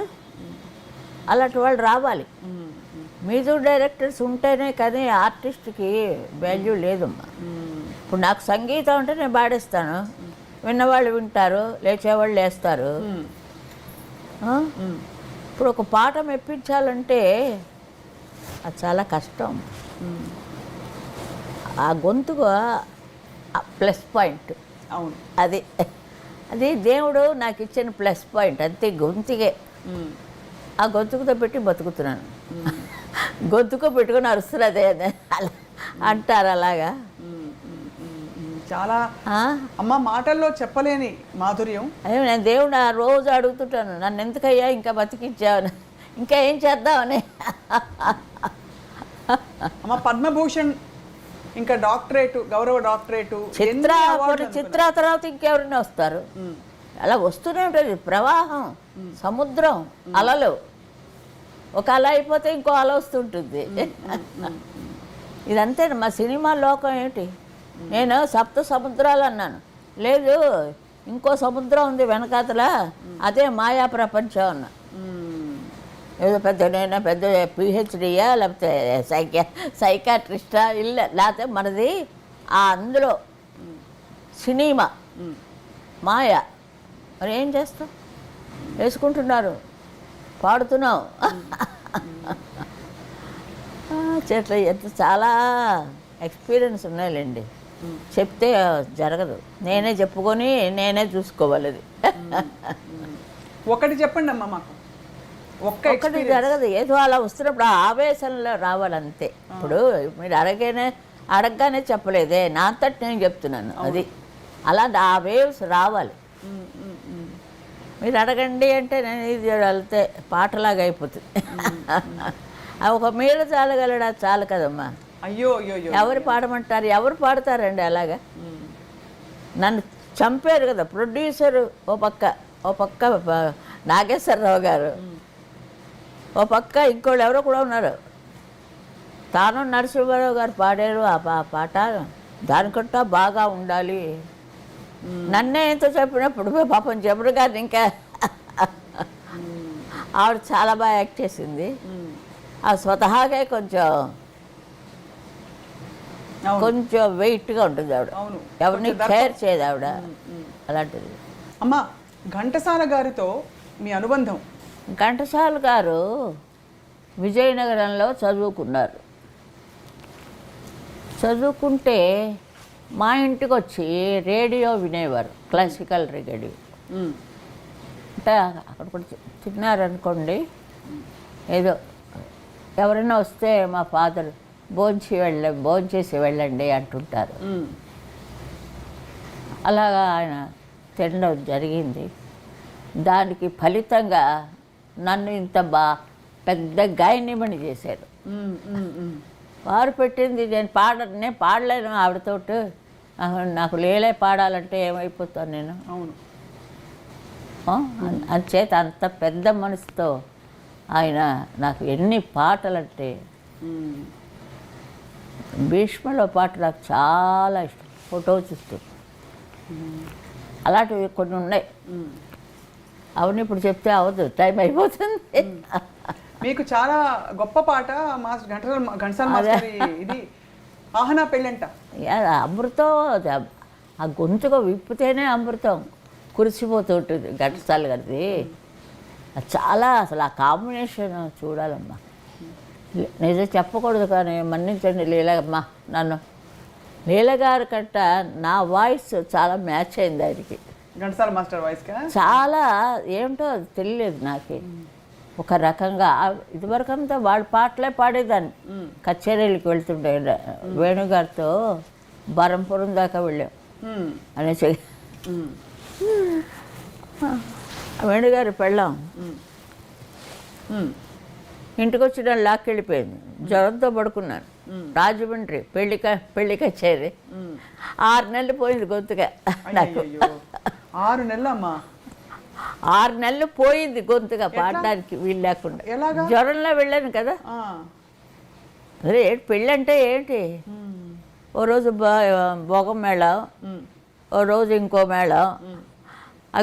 అలాంటి వాళ్ళు రావాలి. మ్యూజిక్ డైరెక్టర్స్ ఉంటేనే కానీ ఆర్టిస్ట్కి వాల్యూ లేదమ్మా. ఇప్పుడు నాకు సంగీతం అంటే నేను పాడేస్తాను, విన్నవాళ్ళు వింటారు, లేచేవాళ్ళు లేస్తారు. ఇప్పుడు ఒక పాట మెప్పించాలంటే అది చాలా కష్టం. ఆ గొంతుగా ప్లస్ పాయింట్. అవును. అది అది దేవుడు నాకు ఇచ్చిన ప్లస్ పాయింట్ అంతే. గొంతుకే ఆ గొంతుకుతో పెట్టి బతుకుతున్నాను. గొంతుకు పెట్టుకుని అరుస్తున్నారు అదే అదే అలా అంటారు. అలాగా చాలా అమ్మ మాటల్లో చెప్పలేని మాధుర్యం. అదే నేను దేవుడు ఆ రోజు అడుగుతుంటాను, నన్ను ఎందుకయ్యా ఇంకా బతికించావని, ఇంకా ఏం చేద్దామని. అమ్మ పద్మభూషణ్, ఇంకా డాక్టరేటు, గౌరవ డాక్టరేటు, చిత్ర తర్వాత ఇంకెవరైనా వస్తారు. అలా వస్తూనే ఉంటుంది ప్రవాహం, సముద్రం, అలలు. ఒక అల అయిపోతే ఇంకో అల వస్తుంటుంది. ఇదంతే మా సినిమా లోకం ఏమిటి. నేను సప్త సముద్రాలు అన్నాను, లేదు ఇంకో సముద్రం ఉంది వెనకాతల, అదే మాయా ప్రపంచం అన్నా. ఏదో నేను పెద్ద పిహెచ్డియా లేకపోతే సైకాట్రిస్టా ఇల్ల, లేకపోతే మనది అందులో సినిమా మాయ. మరి ఏం చేస్తాం, వేసుకుంటున్నారు, పాడుతున్నాం. చేట్ల ఎంత చాలా ఎక్స్పీరియన్స్ ఉన్నాయిలేండి. చెప్తే జరగదు, నేనే చెప్పుకొని నేనే చూసుకోవాలి. అది ఒకటి చెప్పండి అమ్మ మాకు. ఒక్కటి జరగదు, ఏదో అలా వస్తున్నప్పుడు ఆ ఆవేశంలో రావాలంతే. ఇప్పుడు మీరు అడగగానే చెప్పలేదే, నా అంతటి నేను చెప్తున్నాను. అది అలా ఆ వేవ్స్ రావాలి. మీరు అడగండి అంటే నేను ఇది వెళ్తే పాటలాగా అయిపోతుంది. ఒక మీద చాలగలడా చాలు కదమ్మా. అయ్యో అయ్యో, ఎవరు పాడమంటారు, ఎవరు పాడతారండి అలాగా. నన్ను చంపారు కదా ప్రొడ్యూసరు ఓ పక్క నాగేశ్వరరావు గారు, ఓ పక్క ఇంకోళ్ళు ఎవరో కూడా ఉన్నారు. తాను నరసింహారావు గారు పాడారు ఆ పాట, దానికంటా బాగా ఉండాలి. నన్నే ఎంతో చెప్పినప్పుడు పాపం జబరు గారిని ఇంకా ఆవిడ చాలా బాగా యాక్ట్ చేసింది. ఆ స్వతహాగా కొంచెం వెయిట్గా ఉంటుంది ఆవిడ, ఎవరిని కేర్ చేయదు ఆవిడ. అలాంటిది. అమ్మ ఘంటసాల గారితో మీ అనుబంధం? ఘంటసాల గారు విజయనగరంలో చదువుకున్నారు. చదువుకుంటే మా ఇంటికి వచ్చి రేడియో వినేవారు, క్లాసికల్ రేడియో. అంటే అక్కడ కూడా తిన్నారనుకోండి, ఏదో ఎవరైనా వస్తే మా ఫాదర్ భోంచేసి వెళ్ళండి అంటుంటారు. అలాగా ఆయన తినడం జరిగింది. దానికి ఫలితంగా నన్ను ఇంత పెద్ద గాయనిమణి చేశారు. వారు పెట్టింది నేను పాడలేను ఆవిడతోటి. నాకు లేలే పాడాలంటే ఏమైపోతాను నేను. అవును. అంచేత అంత పెద్ద మనసుతో ఆయన నాకు ఎన్ని పాటలంటే, భీష్మలో పాట నాకు చాలా ఇష్టం, ఫోటో చూస్తూ. అలాంటివి కొన్ని ఉన్నాయి. అవును, ఇప్పుడు చెప్తే అవ్వదు, టైం అయిపోతుంది. మీకు చాలా గొప్ప పాట ఘంటసాల మాస్టర్ ఇది ఆహనా పెళ్ళంట. అమృతం, ఆ గొంతుగా విప్పితేనే అమృతం కురిసిపోతుంటుంది ఘంటసాల గారిది. చాలా అసలు ఆ కాంబినేషన్ చూడాలమ్మా. నిజం చెప్పకూడదు కానీ మన్నించండి లీలమ్మా, నన్ను లీలగారి కంట నా వాయిస్ చాలా మ్యాచ్ అయింది ఆయనకి. ఘంటసాల మాస్టర్ వాయిస్ చాలా ఏమిటో తెలియలేదు నాకు. ఒక రకంగా ఇదివరకంతా వాళ్ళ పాటలే పాడేదాన్ని. కచేరీలకు వెళ్తుండే వేణుగారితో బరంపురం దాకా వెళ్ళాం అనేసి. వేణుగారి పెళ్ళాం ఇంటికి వచ్చి నన్ను లాక్కెళ్ళిపోయింది. జ్వరంతో పడుకున్నాను. రాజమండ్రి పెళ్లి కచేరీ 6 నెలలు పోయింది గొంతుగా నాకు. 6 నెలలమ్మా? 6 నెలలు పోయింది గొంతుగా పాడడానికి వీలు లేకుండా. జ్వరంలో వెళ్ళాను కదా. అదే పెళ్ళి అంటే ఏంటి, ఓ రోజు భోగం మేళం, ఓ రోజు ఇంకో మేళం,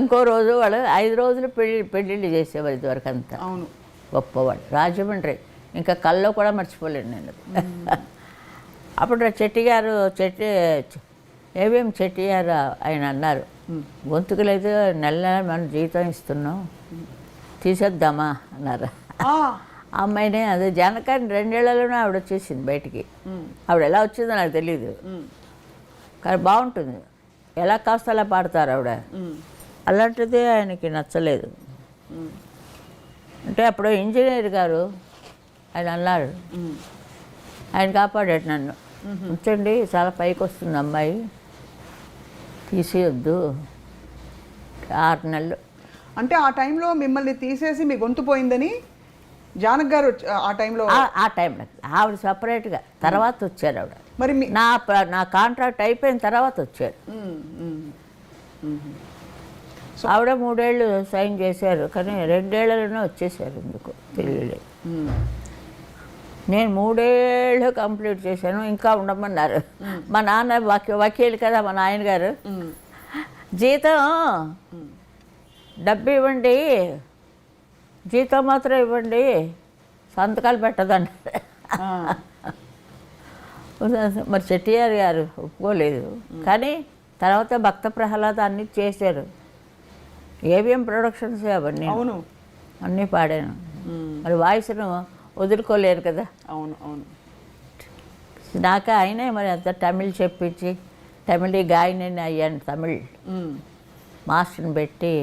ఇంకో రోజు వాళ్ళు 5 రోజులు పెళ్ళిళ్ళు చేసేవారు ఇదివరకు అంతా. అవును, గొప్పవాడు. రాజమండ్రి ఇంకా కల్లో కూడా మర్చిపోలేను నేను. అప్పుడు చెట్టి గారు ఏవేం చెట్టి గారు ఆయన అన్నారు, గొంతుకు లేదు, నెల మనం జీతం ఇస్తున్నాం, తీసేద్దామా అన్నారు. ఆ అమ్మాయినే అదే జనకాన్ని 2 ఏళ్లలోనే ఆవిడ వచ్చేసింది బయటికి. ఆవిడ ఎలా వచ్చిందో నాకు తెలీదు. కానీ బాగుంటుంది, ఎలా కాస్త అలా పాడతారు ఆవిడ. అలాంటిది ఆయనకి నచ్చలేదు. అంటే అప్పుడు ఇంజనీర్ గారు ఆయన అన్నాడు, ఆయన కాపాడాడు నన్ను, ఉంచండి చాలా పైకి వస్తుంది అమ్మాయి, తీసేయొద్దు. 6 నెలలు. అంటే ఆ టైంలో మిమ్మల్ని తీసేసి మీ గొంతు పోయిందని జానక్ గారు ఆ టైంలో ఆ టైంలో ఆవిడ సపరేట్గా తర్వాత వచ్చారు ఆవిడ. మరి నా కాంట్రాక్ట్ అయిపోయిన తర్వాత వచ్చారు. ఆవిడ 3 ఏళ్ళు సైన్ చేశారు, కానీ 2 ఏళ్లలోనే వచ్చేసారు, ఎందుకు తెలియలేదు. నేను 3 ఏళ్ళు కంప్లీట్ చేశాను, ఇంకా ఉండమన్నారు. మా నాన్న వకీలు కదా మా నాయన గారు, జీతం డబ్బు ఇవ్వండి, జీతం మాత్రం ఇవ్వండి, సంతకాలు పెట్టదన్నారు. మరి చెట్టియార్ గారు ఒప్పుకోలేదు. కానీ తర్వాత భక్త ప్రహ్లాద అన్నీ చేశారు, ఏవిఎం ప్రొడక్షన్స్ అవన్నీ. అవును, అన్నీ పాడాను. మరి వాయిస్ను వదులుకోలేరు కదా. అవును అవును. నాకు ఆయనే మరి అంత తమిళ్ చెప్పించి తమిళ గాయని అయ్యాను. తమిళ్ మాస్టర్ని పెట్టి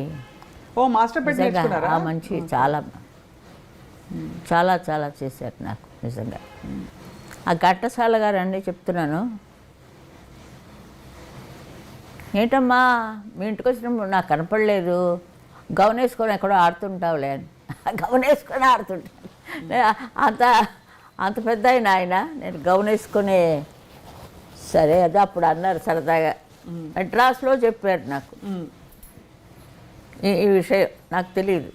మాస్టర్ పెట్టి నేర్చుకున్నారా? మంచి చాలా చాలా చాలా చేశారు నాకు నిజంగా. ఆ ఘంటసాల గారు అండి చెప్తున్నాను, ఏంటమ్మా మీ ఇంటికి వచ్చినప్పుడు నాకు కనపడలేదు, గౌన్ వేసుకొని ఎక్కడో ఆడుతుంటావులే అని. గౌన్ వేసుకొని ఆడుతుంటాను. అంత పెద్ద ఆయన నేను గౌన్ వేసుకొని, సరే అది అప్పుడు అన్నారు సరదాగా, మెడ్రాస్లో చెప్పారు నాకు ఈ విషయం, నాకు తెలియదు.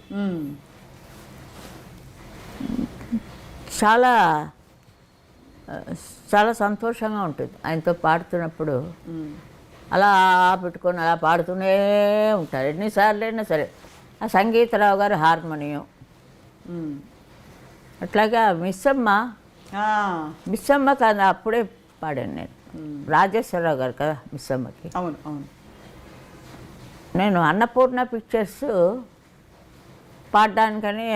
చాలా చాలా సంతోషంగా ఉంటుంది ఆయనతో పాడుతున్నప్పుడు. అలా పెట్టుకొని అలా పాడుతూనే ఉంటారు ఎన్నిసార్లు అయినా సరే. ఆ సంగీతరావు గారు హార్మోనియం, అట్లాగా మిస్సమ్మ కాదు అప్పుడే పాడాను నేను. రాజేశ్వరరావు గారు కదా మిస్సమ్మకి. అవును అవును. నేను అన్నపూర్ణ పిక్చర్స్ పాడడానికని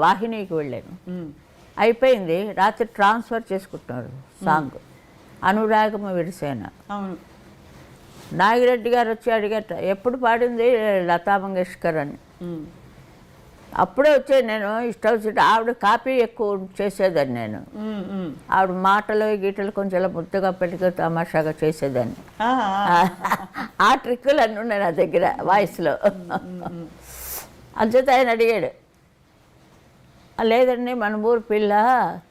వాహినికి వెళ్ళాను. అయిపోయింది, రాత్రి ట్రాన్స్ఫర్ చేసుకుంటున్నారు సాంగ్, అనురాగమ విడిసేన. అవును. నాగిరెడ్డి గారు వచ్చి అడిగట, ఎప్పుడు పాడింది లతా మంగేష్కర్ అని. అప్పుడే వచ్చే నేను ఇష్టం వచ్చింది. ఆవిడ కాపీ ఎక్కువ చేసేదాన్ని నేను. ఆవిడ మాటలు గీటలు కొంచెం ముద్దగా పెట్టుకు తమాషాగా చేసేదాన్ని. ఆ ట్రిక్కులు అన్నీ ఉన్నాయి నా దగ్గర వాయిస్లో. అంచేత ఆయన అడిగాడు, లేదండి మన ఊరు పిల్ల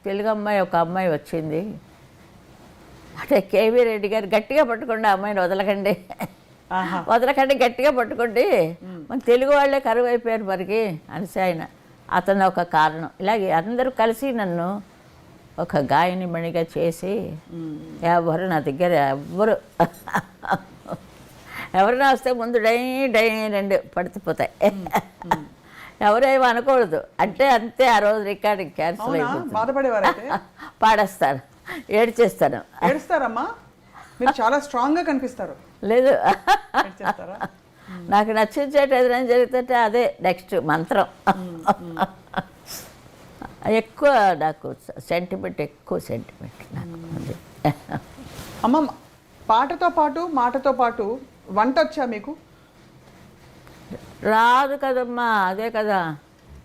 తెలుగు అమ్మాయి ఒక అమ్మాయి వచ్చింది అంటే కేవీ రెడ్డి గారు గట్టిగా పట్టుకోండి, అమ్మాయిని వదలకండి వదలకండి, గట్టిగా పట్టుకోండి, మన తెలుగు వాళ్ళే కరువు అయిపోయారు మరికి అనేసి ఆయన. అతను ఒక కారణం. ఇలాగే అందరూ కలిసి నన్ను ఒక గాయని మణిగా చేసి, ఎవరు నా దగ్గర ఎవరైనా వస్తే ముందు డై డై 2 పడిపోతాయి. ఎవరేమో అనకూడదు అంటే అంతే. ఆ రోజు రికార్డింగ్ క్యాన్సిల్ అయిపోతుంది. పాడేస్తాను, ఏడ్చేస్తాను. ఏడుస్తారమ్మా? మీరు చాలా స్ట్రాంగ్గా కనిపిస్తారు. లేదు, నాకు నచ్చించేట ఎదురైనా జరుగుతుంటే అదే నెక్స్ట్ మంత్రం. ఎక్కువ నాకు సెంటిమెంట్, ఎక్కువ సెంటిమెంట్ నాకు. అమ్మ, పాటతో పాటు మాటతో పాటు వంట వచ్చా మీకు? రాదు కదమ్మా, అదే కదా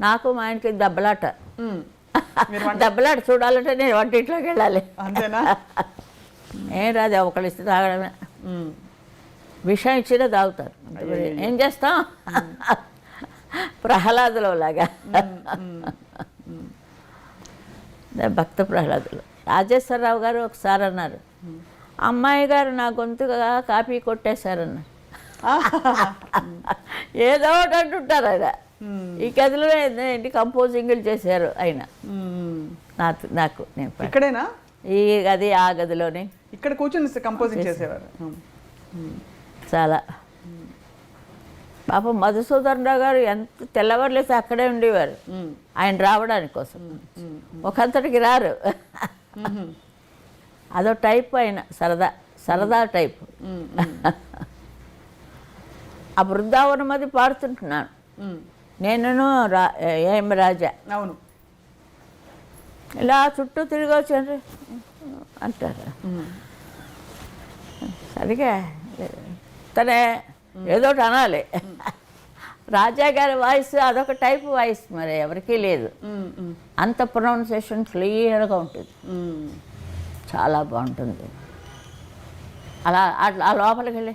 నాకు మా ఆయనకి దెబ్బలాట. దెబ్బలాట చూడాలంటే నేను వంటింట్లోకి వెళ్ళాలి. అంతేనా? ఏం రాదు, ఒకళ్ళు ఇస్తే తాగడమే. విషయం ఇచ్చినా తాగుతారు. ఏం చేస్తాం, ప్రహ్లాదులో లాగా. భక్త ప్రహ్లాదులు. రాజేశ్వరరావు గారు ఒకసారి అన్నారు, అమ్మాయి గారు నా గొంతుగా కాపీ కొట్టేశారన్నారు. ఏదో ఒకటి అంటుంటారు ఆయన. ఈ గదిలో ఏంటి కంపోజింగ్లు చేశారు ఆయన నాకు. నేను ఇక్కడేనా? ఈ గది ఆ గదిలోనే ఇక్కడ కూర్చొని కంపోజింగ్ చేసేవారు. చాలా పాపం మధుసూదన్ రావు గారు ఎంత తెల్లవారులేసి అక్కడే ఉండేవారు ఆయన రావడానికి కోసం. ఒకంతటికి రారు. అదో టైప్ ఆయన, సరదా టైపు. ఆ బృందావనం అది పాడుతుంటున్నాను నేను, ఏం రాజా. అవును. ఇలా చుట్టూ తిరిగి వచ్చారు అంటారు. అందుకే తనే ఏదోటి అనాలి. రాజా గారి వాయిస్ అదొక టైప్ వాయిస్, మరి ఎవరికీ లేదు. అంత ప్రొనౌన్సియేషన్ క్లియర్గా ఉంటుంది, చాలా బాగుంటుంది. అలా అట్లా ఆ లోపలికి వెళ్ళి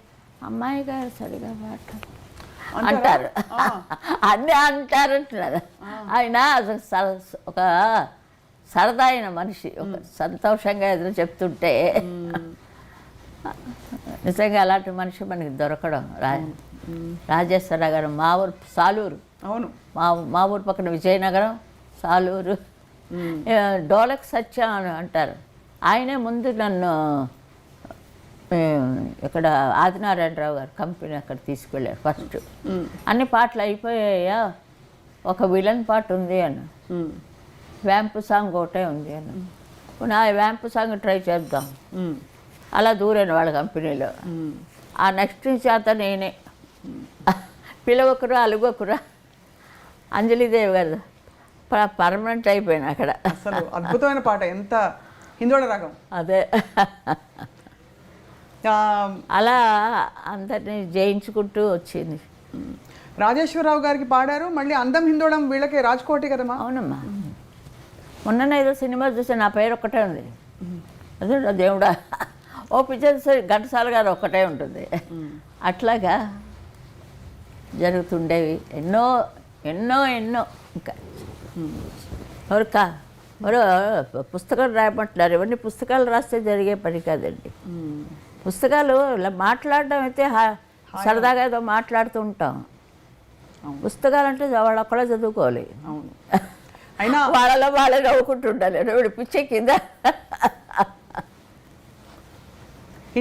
అమ్మాయి గారు సరిగా మాట్లాడు అంటారు, అన్నీ అంటారంటున్నారు. ఆయన ఒక సరదా అయిన మనిషి, ఒక సంతోషంగా ఎదురు చెప్తుంటే నిజంగా అలాంటి మనిషి మనకి దొరకడం. రాజేశ్వరరావు గారు మా ఊరు సాలూరు. అవును, మా ఊరు పక్కన విజయనగరం, సాలూరు. డోలక్ సత్య అని అంటారు. ఆయనే ముందు నన్ను ఇక్కడ ఆదినారాయణరావు గారు కంపెనీ అక్కడ తీసుకెళ్ళారు ఫస్ట్. అన్ని పాటలు అయిపోయాయా, ఒక విలన్ పాట ఉంది అన్న, వ్యాంపు సాంగ్ ఒకటే ఉంది అన్న, ఆ వ్యాంపు సాంగ్ ట్రై చేద్దాం. అలా దూరాను వాళ్ళ కంపెనీలో. ఆ నెక్స్ట్ నుంచి అంతా నేనే పిలవకురా అలుగొకురా అంజలిదేవి గారు పర్మనెంట్ అయిపోయాను అక్కడ. అసలు అద్భుతమైన పాట, ఎంత హిందోళ రాగం. అదే అలా అందరినీ జయించుకుంటూ వచ్చింది. రాజేశ్వరరావు గారికి పాడారు, మళ్ళీ అందం హిందోళం వీళ్ళకి రాజ్కోటి కదమ్మా. అవునమ్మా, మొన్న ఏదో సినిమా చూస్తే నా పేరు ఒక్కటే ఉంది. అదే దేవుడా, ఓ పిక్చర్ ఘంటసాల గారు ఒక్కటే ఉంటుంది. అట్లాగా జరుగుతుండేవి ఎన్నో ఎన్నో ఎన్నో. ఇంకా ఎవరు పుస్తకాలు రాయమంటున్నారు, ఇవన్నీ పుస్తకాలు రాస్తే జరిగే పని కాదండి. పుస్తకాలు ఇలా మాట్లాడడం అయితే సరదాగా ఏదో మాట్లాడుతూ ఉంటాం. పుస్తకాలు అంటే వాళ్ళు ఒక్కడే చదువుకోవాలి. అవును, అయినా వాళ్ళలో వాళ్ళే నవ్వుకుంటుండాలి, వీడు పిచ్చే కింద.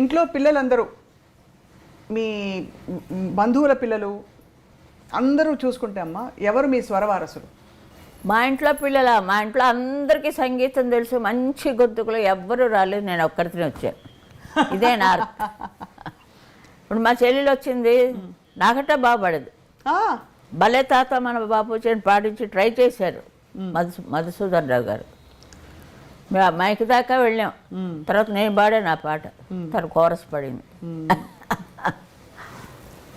ఇంట్లో పిల్లలందరూ, మీ బంధువుల పిల్లలు అందరూ చూసుకుంటే అమ్మ ఎవరు మీ స్వరవారసులు? మా ఇంట్లో మా ఇంట్లో అందరికీ సంగీతం తెలుసు, మంచి గొంతుకులు, ఎవ్వరూ రాలేదు, నేను ఒక్కరితోనే వచ్చాను. ఇదే నా ఇప్పుడు మా చెల్లెలు వచ్చింది, నాకట్ట బాగుపడదు. భలే తాత మన బాపూజీని పాటించి ట్రై చేశారు మధుసూదన్ రావు గారు. మేము మైక్ దాకా వెళ్ళాం, తర్వాత నేను పాడాను ఆ పాట, తను కోరస్ పడింది.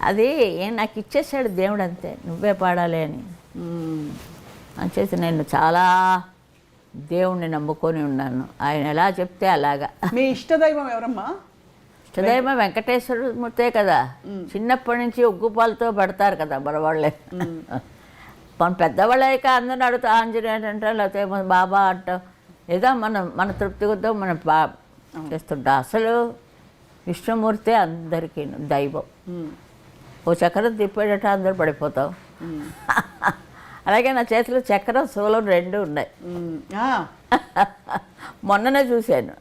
అది నాకు ఇచ్చేసాడు దేవుడు, అంతే, నువ్వే పాడాలి అని. అంచేసి నేను చాలా దేవుణ్ణి నమ్ముకొని ఉన్నాను, ఆయన ఎలా చెప్తే అలాగా. మీ ఇష్టదైవం ఎవరమ్మా? ఇష్టదైవం వెంకటేశ్వర మూర్తే కదా. చిన్నప్పటి నుంచి ఉగ్గుపాలతో పడతారు కదా మనవాళ్ళే. మన పెద్దవాళ్ళక అందరిని అడుగుతా ఆంజనేయుడు అంటాం, లేకపోతే బాబా అంటాం, ఏదో మన తృప్తి కొద్దో మనం చేస్తుంటాం. అసలు విష్ణుమూర్తే అందరికీ దైవం. ఓ చక్రం తిప్పేటట్ట అందరూ పడిపోతాం. అలాగే నా చేతిలో చక్రం శూలం రెండు ఉన్నాయి. మొన్ననే చూశాను.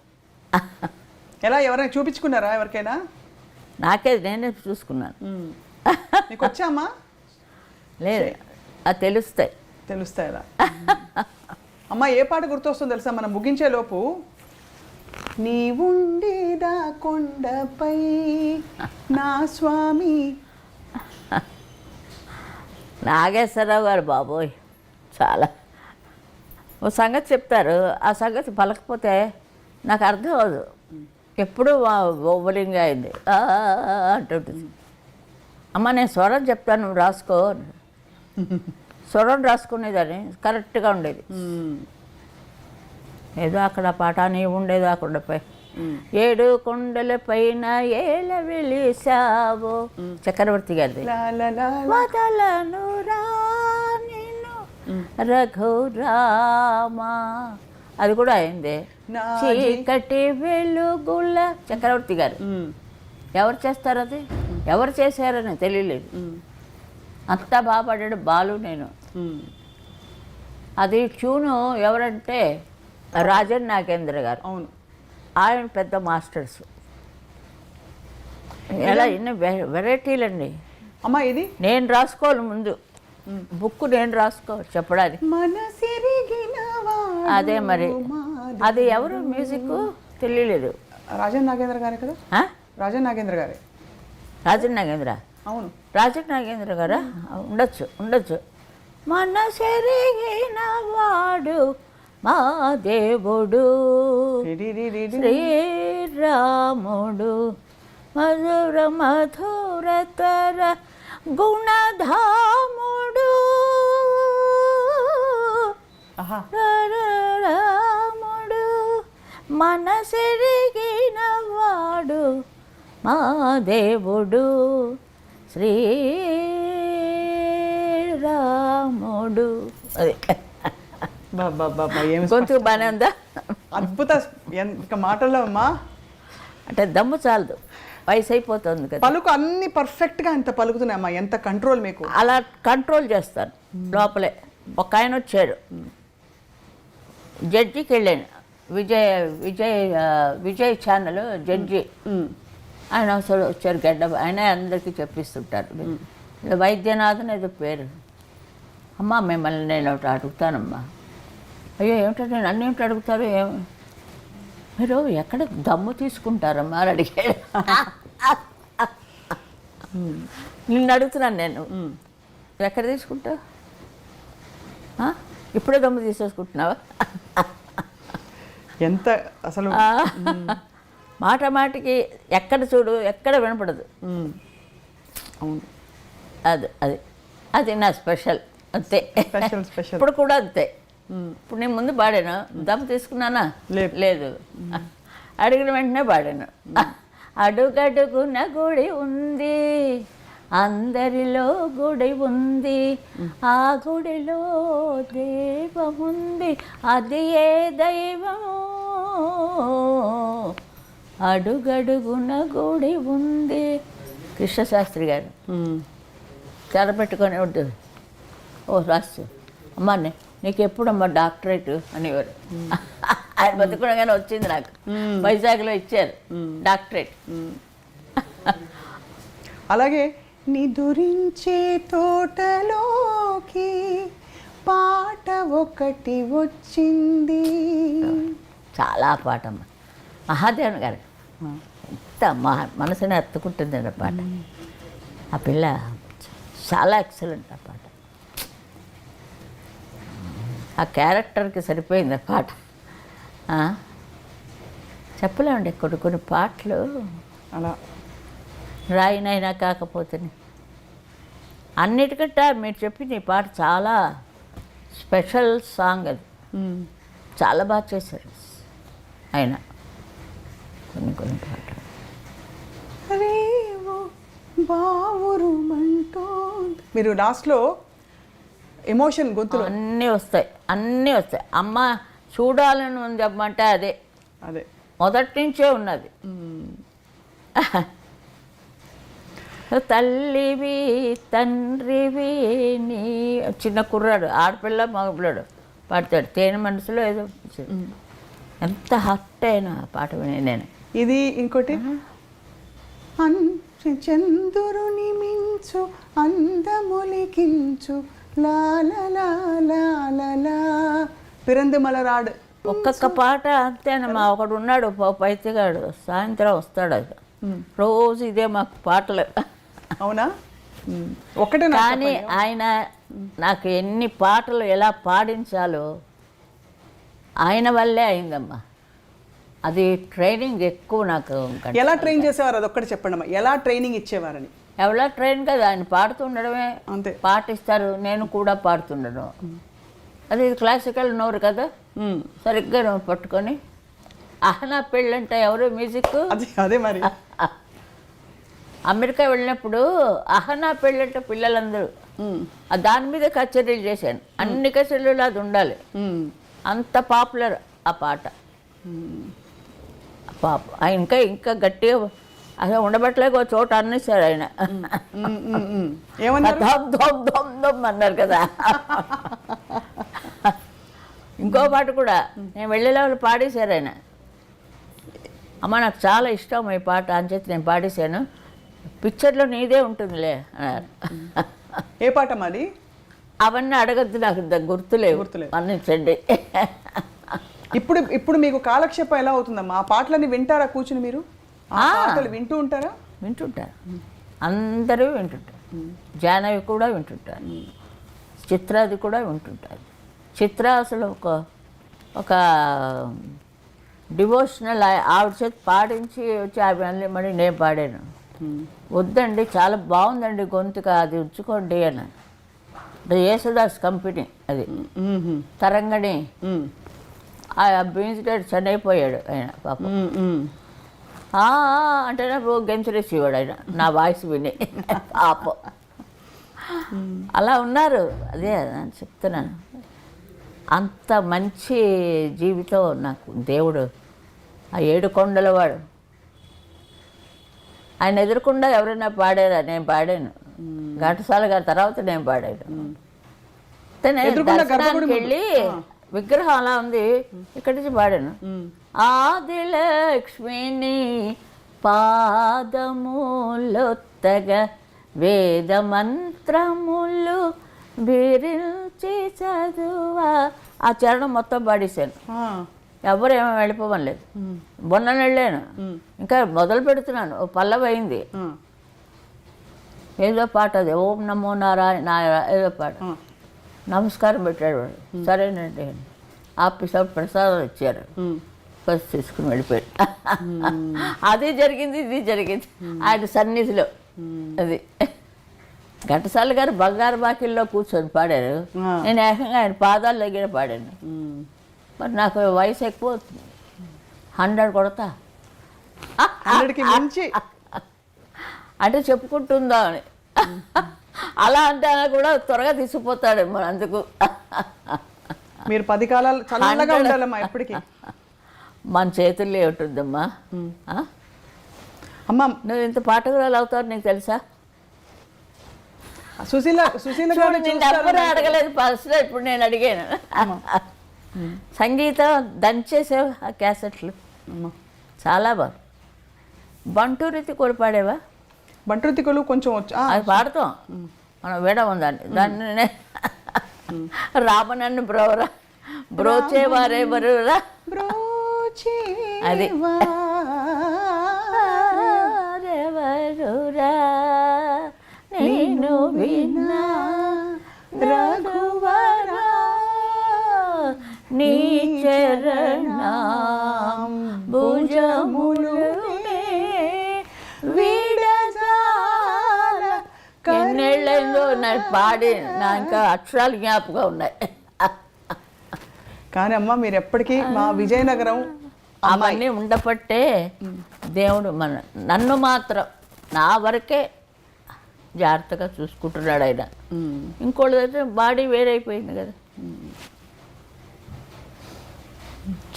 ఎలా, ఎవరైనా చూపించుకున్నారా ఎవరికైనా? నేనే చూసుకున్నాను. నీకు వచ్చామ్మా? లేదు, అది తెలుస్తాయి అలా. అమ్మ, ఏ పాట గుర్తొస్తుందో తెలుసా మనం ముగించే లోపు? నీ ఉండేదా కొండపై నా స్వామి. నాగేశ్వరరావు గారు బాబోయ్, చాలా ఓ సంగతి చెప్తారు, ఆ సంగతి పలకపోతే నాకు అర్థం అవ్వదు. ఎప్పుడూ ఓవలింగ్ అయింది అంటుంటుంది. అమ్మ నేను స్వరం చెప్తాను, నువ్వు రాసుకో. స్వరం రాసుకునేదాన్ని, కరెక్ట్గా ఉండేది. ఏదో అక్కడ పాట నీ ఉండేది ఆ కొండపై, 7 కొండల పైన ఏల వెలిసావో, చక్రవర్తి గారిది. వదలను రా నిన్ను రఘురామా, అది కూడా అయింది. చీకటి వెలుగుల, చక్రవర్తి గారు. ఎవరు చేస్తారు అది, ఎవరు చేశారని తెలియలేదు. అంతా బాగా పాడాడు బాలు. నేను అది ట్యూను ఎవరంటే రాజన్ నాగేంద్ర గారు. అవును, ఆయన పెద్ద మాస్టర్స్. ఎలా ఎన్ని వెరైటీలండి. అమ్మా, ఇది నేను రాసుకోవాలి ముందు, బుక్ నేను రాసుకోవాలి చెప్పడానికి. అదే మరి, అది ఎవరు మ్యూజిక్ తెలియలేదు. రాజన్ నాగేంద్ర గారే కదా? రాజన్ నాగేంద్ర గారే. రాజన్ నాగేంద్ర, అవును, రాజన్ నాగేంద్ర గారా? ఉండొచ్చు. మనసెరిగిన వాడు మా దేవుడు శ్రీరాముడు మధుర మధురతర గుణధాముడు ఆహా రాముడు మనసెరిగిన వాడు మా దేవుడు శ్రీరాముడు. అది బాబా ఏమి గొంతుకు బాగానే ఉందా? అద్భుత ఇంకా మాటల్లో అమ్మా అంటే దమ్ము చాలదు, వయసు అయిపోతుంది కదా. పలుకు అన్ని పర్ఫెక్ట్గా ఎంత పలుకుతున్నాయమ్మా, ఎంత కంట్రోల్ మీకు. అలా కంట్రోల్ చేస్తాను లోపలే. ఒక ఆయన వచ్చాడు, జడ్జికి వెళ్ళాను, విజయ్ ఛానల్ జడ్జి. ఆయన అసలు వచ్చారు గడ్డ, ఆయన అందరికీ చెప్పిస్తుంటారు. వైద్యనాథన్ ఏదో పేరు. అమ్మ మిమ్మల్ని నేను ఒకటి అడుగుతానమ్మా. అయ్యో ఏమిటంటే నేను అన్నీ ఏమిటి అడుగుతారు, మీరు ఎక్కడ దమ్ము తీసుకుంటారమ్మా అని అడిగాడు. నిన్ను అడుగుతున్నాను నేను, ఎక్కడ తీసుకుంటావు, ఇప్పుడే దమ్ము తీసేసుకుంటున్నావా? ఎంత అసలు మాట మాటికి ఎక్కడ చూడు ఎక్కడ వినపడదు. అవును, అది అది అది నా స్పెషల్, అంతే. స్పెషల్ ఇప్పుడు కూడా అంతే. ఇప్పుడు నేను ముందు పాడాను, దమ్ము తీసుకున్నానా? లేదు. అడిగిన వెంటనే పాడాను. అడుగడుగున గుడి ఉంది, అందరిలో గుడి ఉంది, ఆ గుడిలో దైవముంది, అది ఏ దైవము, అడుగడుగున గుడి ఉంది. కృష్ణశాస్త్రి గారు తెరపెట్టుకొని ఉంటుంది. ఓ రాసు అమ్మా నీకు ఎప్పుడమ్మా డాక్టరేట్ అనేవారు. ఆయన బతుకునగానే వచ్చింది నాకు. వైజాగ్లో ఇచ్చారు డాక్టరేట్. అలాగే నిదురించే తోటలోకి పాట ఒకటి వచ్చింది. చాలా పాటమ్మ, మహాదేవన్ గారు ఎంత మనసుని ఎత్తుకుంటుందండి ఆ పాట. ఆ పిల్ల చాలా ఎక్సలెంట్ ఆ పాట. ఆ క్యారెక్టర్కి సరిపోయింది ఆ పాట. చెప్పలేమండి కొన్ని పాటలు అలా రాయినైనా కాకపోతే. అన్నిటికంటే మీరు చెప్పింది ఈ పాట చాలా స్పెషల్ సాంగ్. అది చాలా బాగా చేశారు ఆయన కొన్ని పాటలు. మీరు లాస్ట్లో ఎమోషన్ గొంతులో అన్నీ వస్తాయి. అమ్మ చూడాలని ఉంది అమ్మంటే అదే అదే మొదటి నుంచే ఉన్నది. తల్లివి తండ్రివి నీ చిన్న కుర్రాడు, ఆడపిల్ల మగపిల్లాడు పాడతాడు. తేనె మనసులో ఏదో ఎంత హర్ట్ అయినా పాట విని నేను. ఇది ఇంకోటి చంద్రుని మించు అందములికించు లాలా పిరందిమలరాడు. ఒక్కొక్క పాట అంతేనమ్మా. ఒకడు ఉన్నాడు పైతిగాడు, సాయంత్రం వస్తాడు. అది రోజు ఇదే మాకు పాటలు. అవునా? ఒకటే. కానీ ఆయన నాకు ఎన్ని పాటలు ఎలా పాడించాలో ఆయన వల్లే అయిందమ్మా. అది ట్రైనింగ్ ఎక్కువ నాకు. ఎలా ట్రైన్ చేసేవారు అది ఒక్కటి చెప్పండి అమ్మా, ఎలా ట్రైనింగ్ ఇచ్చేవారని? ఎవరా ట్రైన్ కదా, ఆయన పాడుతుండడమే. అంతే, పాటిస్తారు, నేను కూడా పాడుతుండడం. అది క్లాసికల్ నోరు కదా, సరిగ్గా పట్టుకొని. అహనా పెళ్ళంటే ఎవరు మ్యూజిక్? అదే మరి. అమెరికా వెళ్ళినప్పుడు అహనా పెళ్ళంటే పిల్లలందరూ దాని మీద కచేరీలు చేశాను. అన్ని కచేరీలు అది ఉండాలి, అంత పాపులర్ ఆ పాట. పాప ఇంకా గట్టిగా అసలు ఉండబట్టలేక ఒక చోట అన్నేసారు ఆయన. దమ్ అన్నారు కదా. ఇంకో పాట కూడా నేను వెళ్ళే వాళ్ళు పాడేశారు ఆయన. అమ్మ నాకు చాలా ఇష్టం ఈ పాట అని చెప్పి నేను పాడేశాను. పిక్చర్లో నీదే ఉంటుందిలే అన్నారు. ఏ పాట మాది? అవన్నీ అడగద్దు, నాకు గుర్తులేవు, అందించండి. ఇప్పుడు మీకు కాలక్షేపం ఎలా అవుతుందమ్మా? ఆ పాటలన్నీ వింటారా కూర్చుని మీరు? ఆ పాటలు వింటూ ఉంటారా? వింటుంటారు, అందరూ వింటుంటారు. జానవి కూడా వింటుంటారు, చిత్రాది కూడా వింటుంటారు. చిత్ర అసలు ఒక డివోషనల్ ఆవిడ చేత పాడించి వచ్చి ఆమె మళ్ళీ నేను పాడాను. వద్దండి చాలా బాగుందండి గొంతుక, అది ఉంచుకోండి అన్నాను. యేసుదాస్ కంపెనీ అది తరంగణి. ఆ బీన్స్డేట్ చనిపోయాడు ఆయన పాపం. అంటేనే గెంతులేసేవాడు ఆయన నా వాయిస్ విని పాపం. అలా ఉన్నారు. అదే అని చెప్తున్నాను. అంత మంచి జీవితం నాకు దేవుడు, ఆ 7 కొండల వాడు. ఆయన ఎదురకుండా ఎవరైనా పాడారా? నేను పాడాను. ఘంటసాల గారి తర్వాత నేను పాడాను. నేను దర్శనానికి వెళ్ళి విగ్రహం అలా ఉంది, ఇక్కడి నుంచి పాడాను. ఆదిలక్ష్మిని పాదములొత్తగా వేద మంత్రములు బిరించి చదువా, ఆ చరణం మొత్తం పాడేశాను. ఎవరు ఏమో వెళ్ళిపోవలేదు. మొన్న వెళ్ళాను, ఇంకా మొదలు పెడుతున్నాను. ఓ పల్లవి అయింది, ఏదో పాట అది ఓం నమో నారాయణ ఏదో పాట. నమస్కారం పెట్టాడు వాడు. సరేనండి ఆఫీసర్ ప్రసాదం ఇచ్చారు, ఫస్ట్ తీసుకుని వెళ్ళిపోయాడు. అది జరిగింది, ఇది జరిగింది ఆయన సన్నిధిలో. అది ఘంటసాల గారు బంగారు బాకిల్లో కూర్చొని పాడారు, నేను ఏకంగా ఆయన పాదాల దగ్గర పాడాను. మరి నాకు వయసు ఎక్కువ అవుతుంది, 100 కొడతా అంటే చెప్పుకుంటుందా అని. అలా అంటే కూడా త్వరగా తీసుకుపోతాడేమో. అందుకు మీరు 10 కాలాలు చల్లగా ఉండాలమ్మా ఎప్పటికీ. మన చేతుల్లో ఉంటుందమ్మా. అమ్మా నువ్వు ఇంత పాటకురాలు అవుతావు నీకు తెలుసా? సుశీల గారు ఎవరు అడగలేదు ఫస్ట్, ఇప్పుడు నేను అడిగాను. సంగీతం దంచేసావు ఆ క్యాసెట్లు, చాలా బాగా. బంటూరితి కూడా పాడేవా? బంటూరితికలు కొంచెం అది పాడతాం మనం, వేడం ఉందండి దాన్ని. రామనన్ను బ్రోవరా బ్రోచేవారెవరురా, అది ఎవరురా నేను విన్నా రఘువరా నీ చరణం భుజములునే విడజాల. ఎన్నేళ్ళైందో నాకు పాడి, నా ఇంకా అక్షరాలు జ్ఞాపకం ఉన్నాయి. కానీ అమ్మ మీరు ఎప్పటికీ మా విజయనగరం అవన్నీ ఉండబట్టే దేవుడు నన్ను మాత్రం నా వరకే జాగ్రత్తగా చూసుకుంటున్నాడు ఆయన. ఇంకోళ్ళదైతే బాడీ వేరైపోయింది కదా.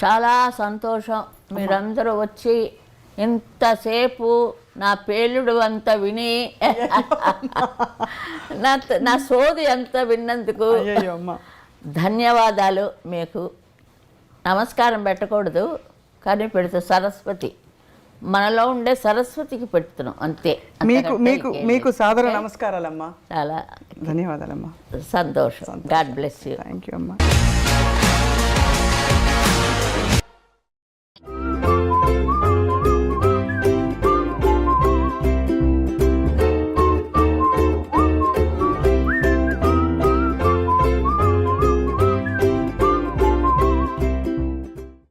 చాలా సంతోషం మీరందరూ వచ్చి ఇంతసేపు నా పేలుడు అంత విని నా సోది అంత విన్నందుకు ధన్యవాదాలు. మీకు నమస్కారం పెట్టకూడదు కానీ పెడితే సరస్వతి, మనలో ఉండే సరస్వతికి పెడుతున్నాం అంతే. మీకు సాదర నమస్కారాలమ్మా, చాలా ధన్యవాదాలమ్మా, సంతోషం. God bless you. Thank you అమ్మా.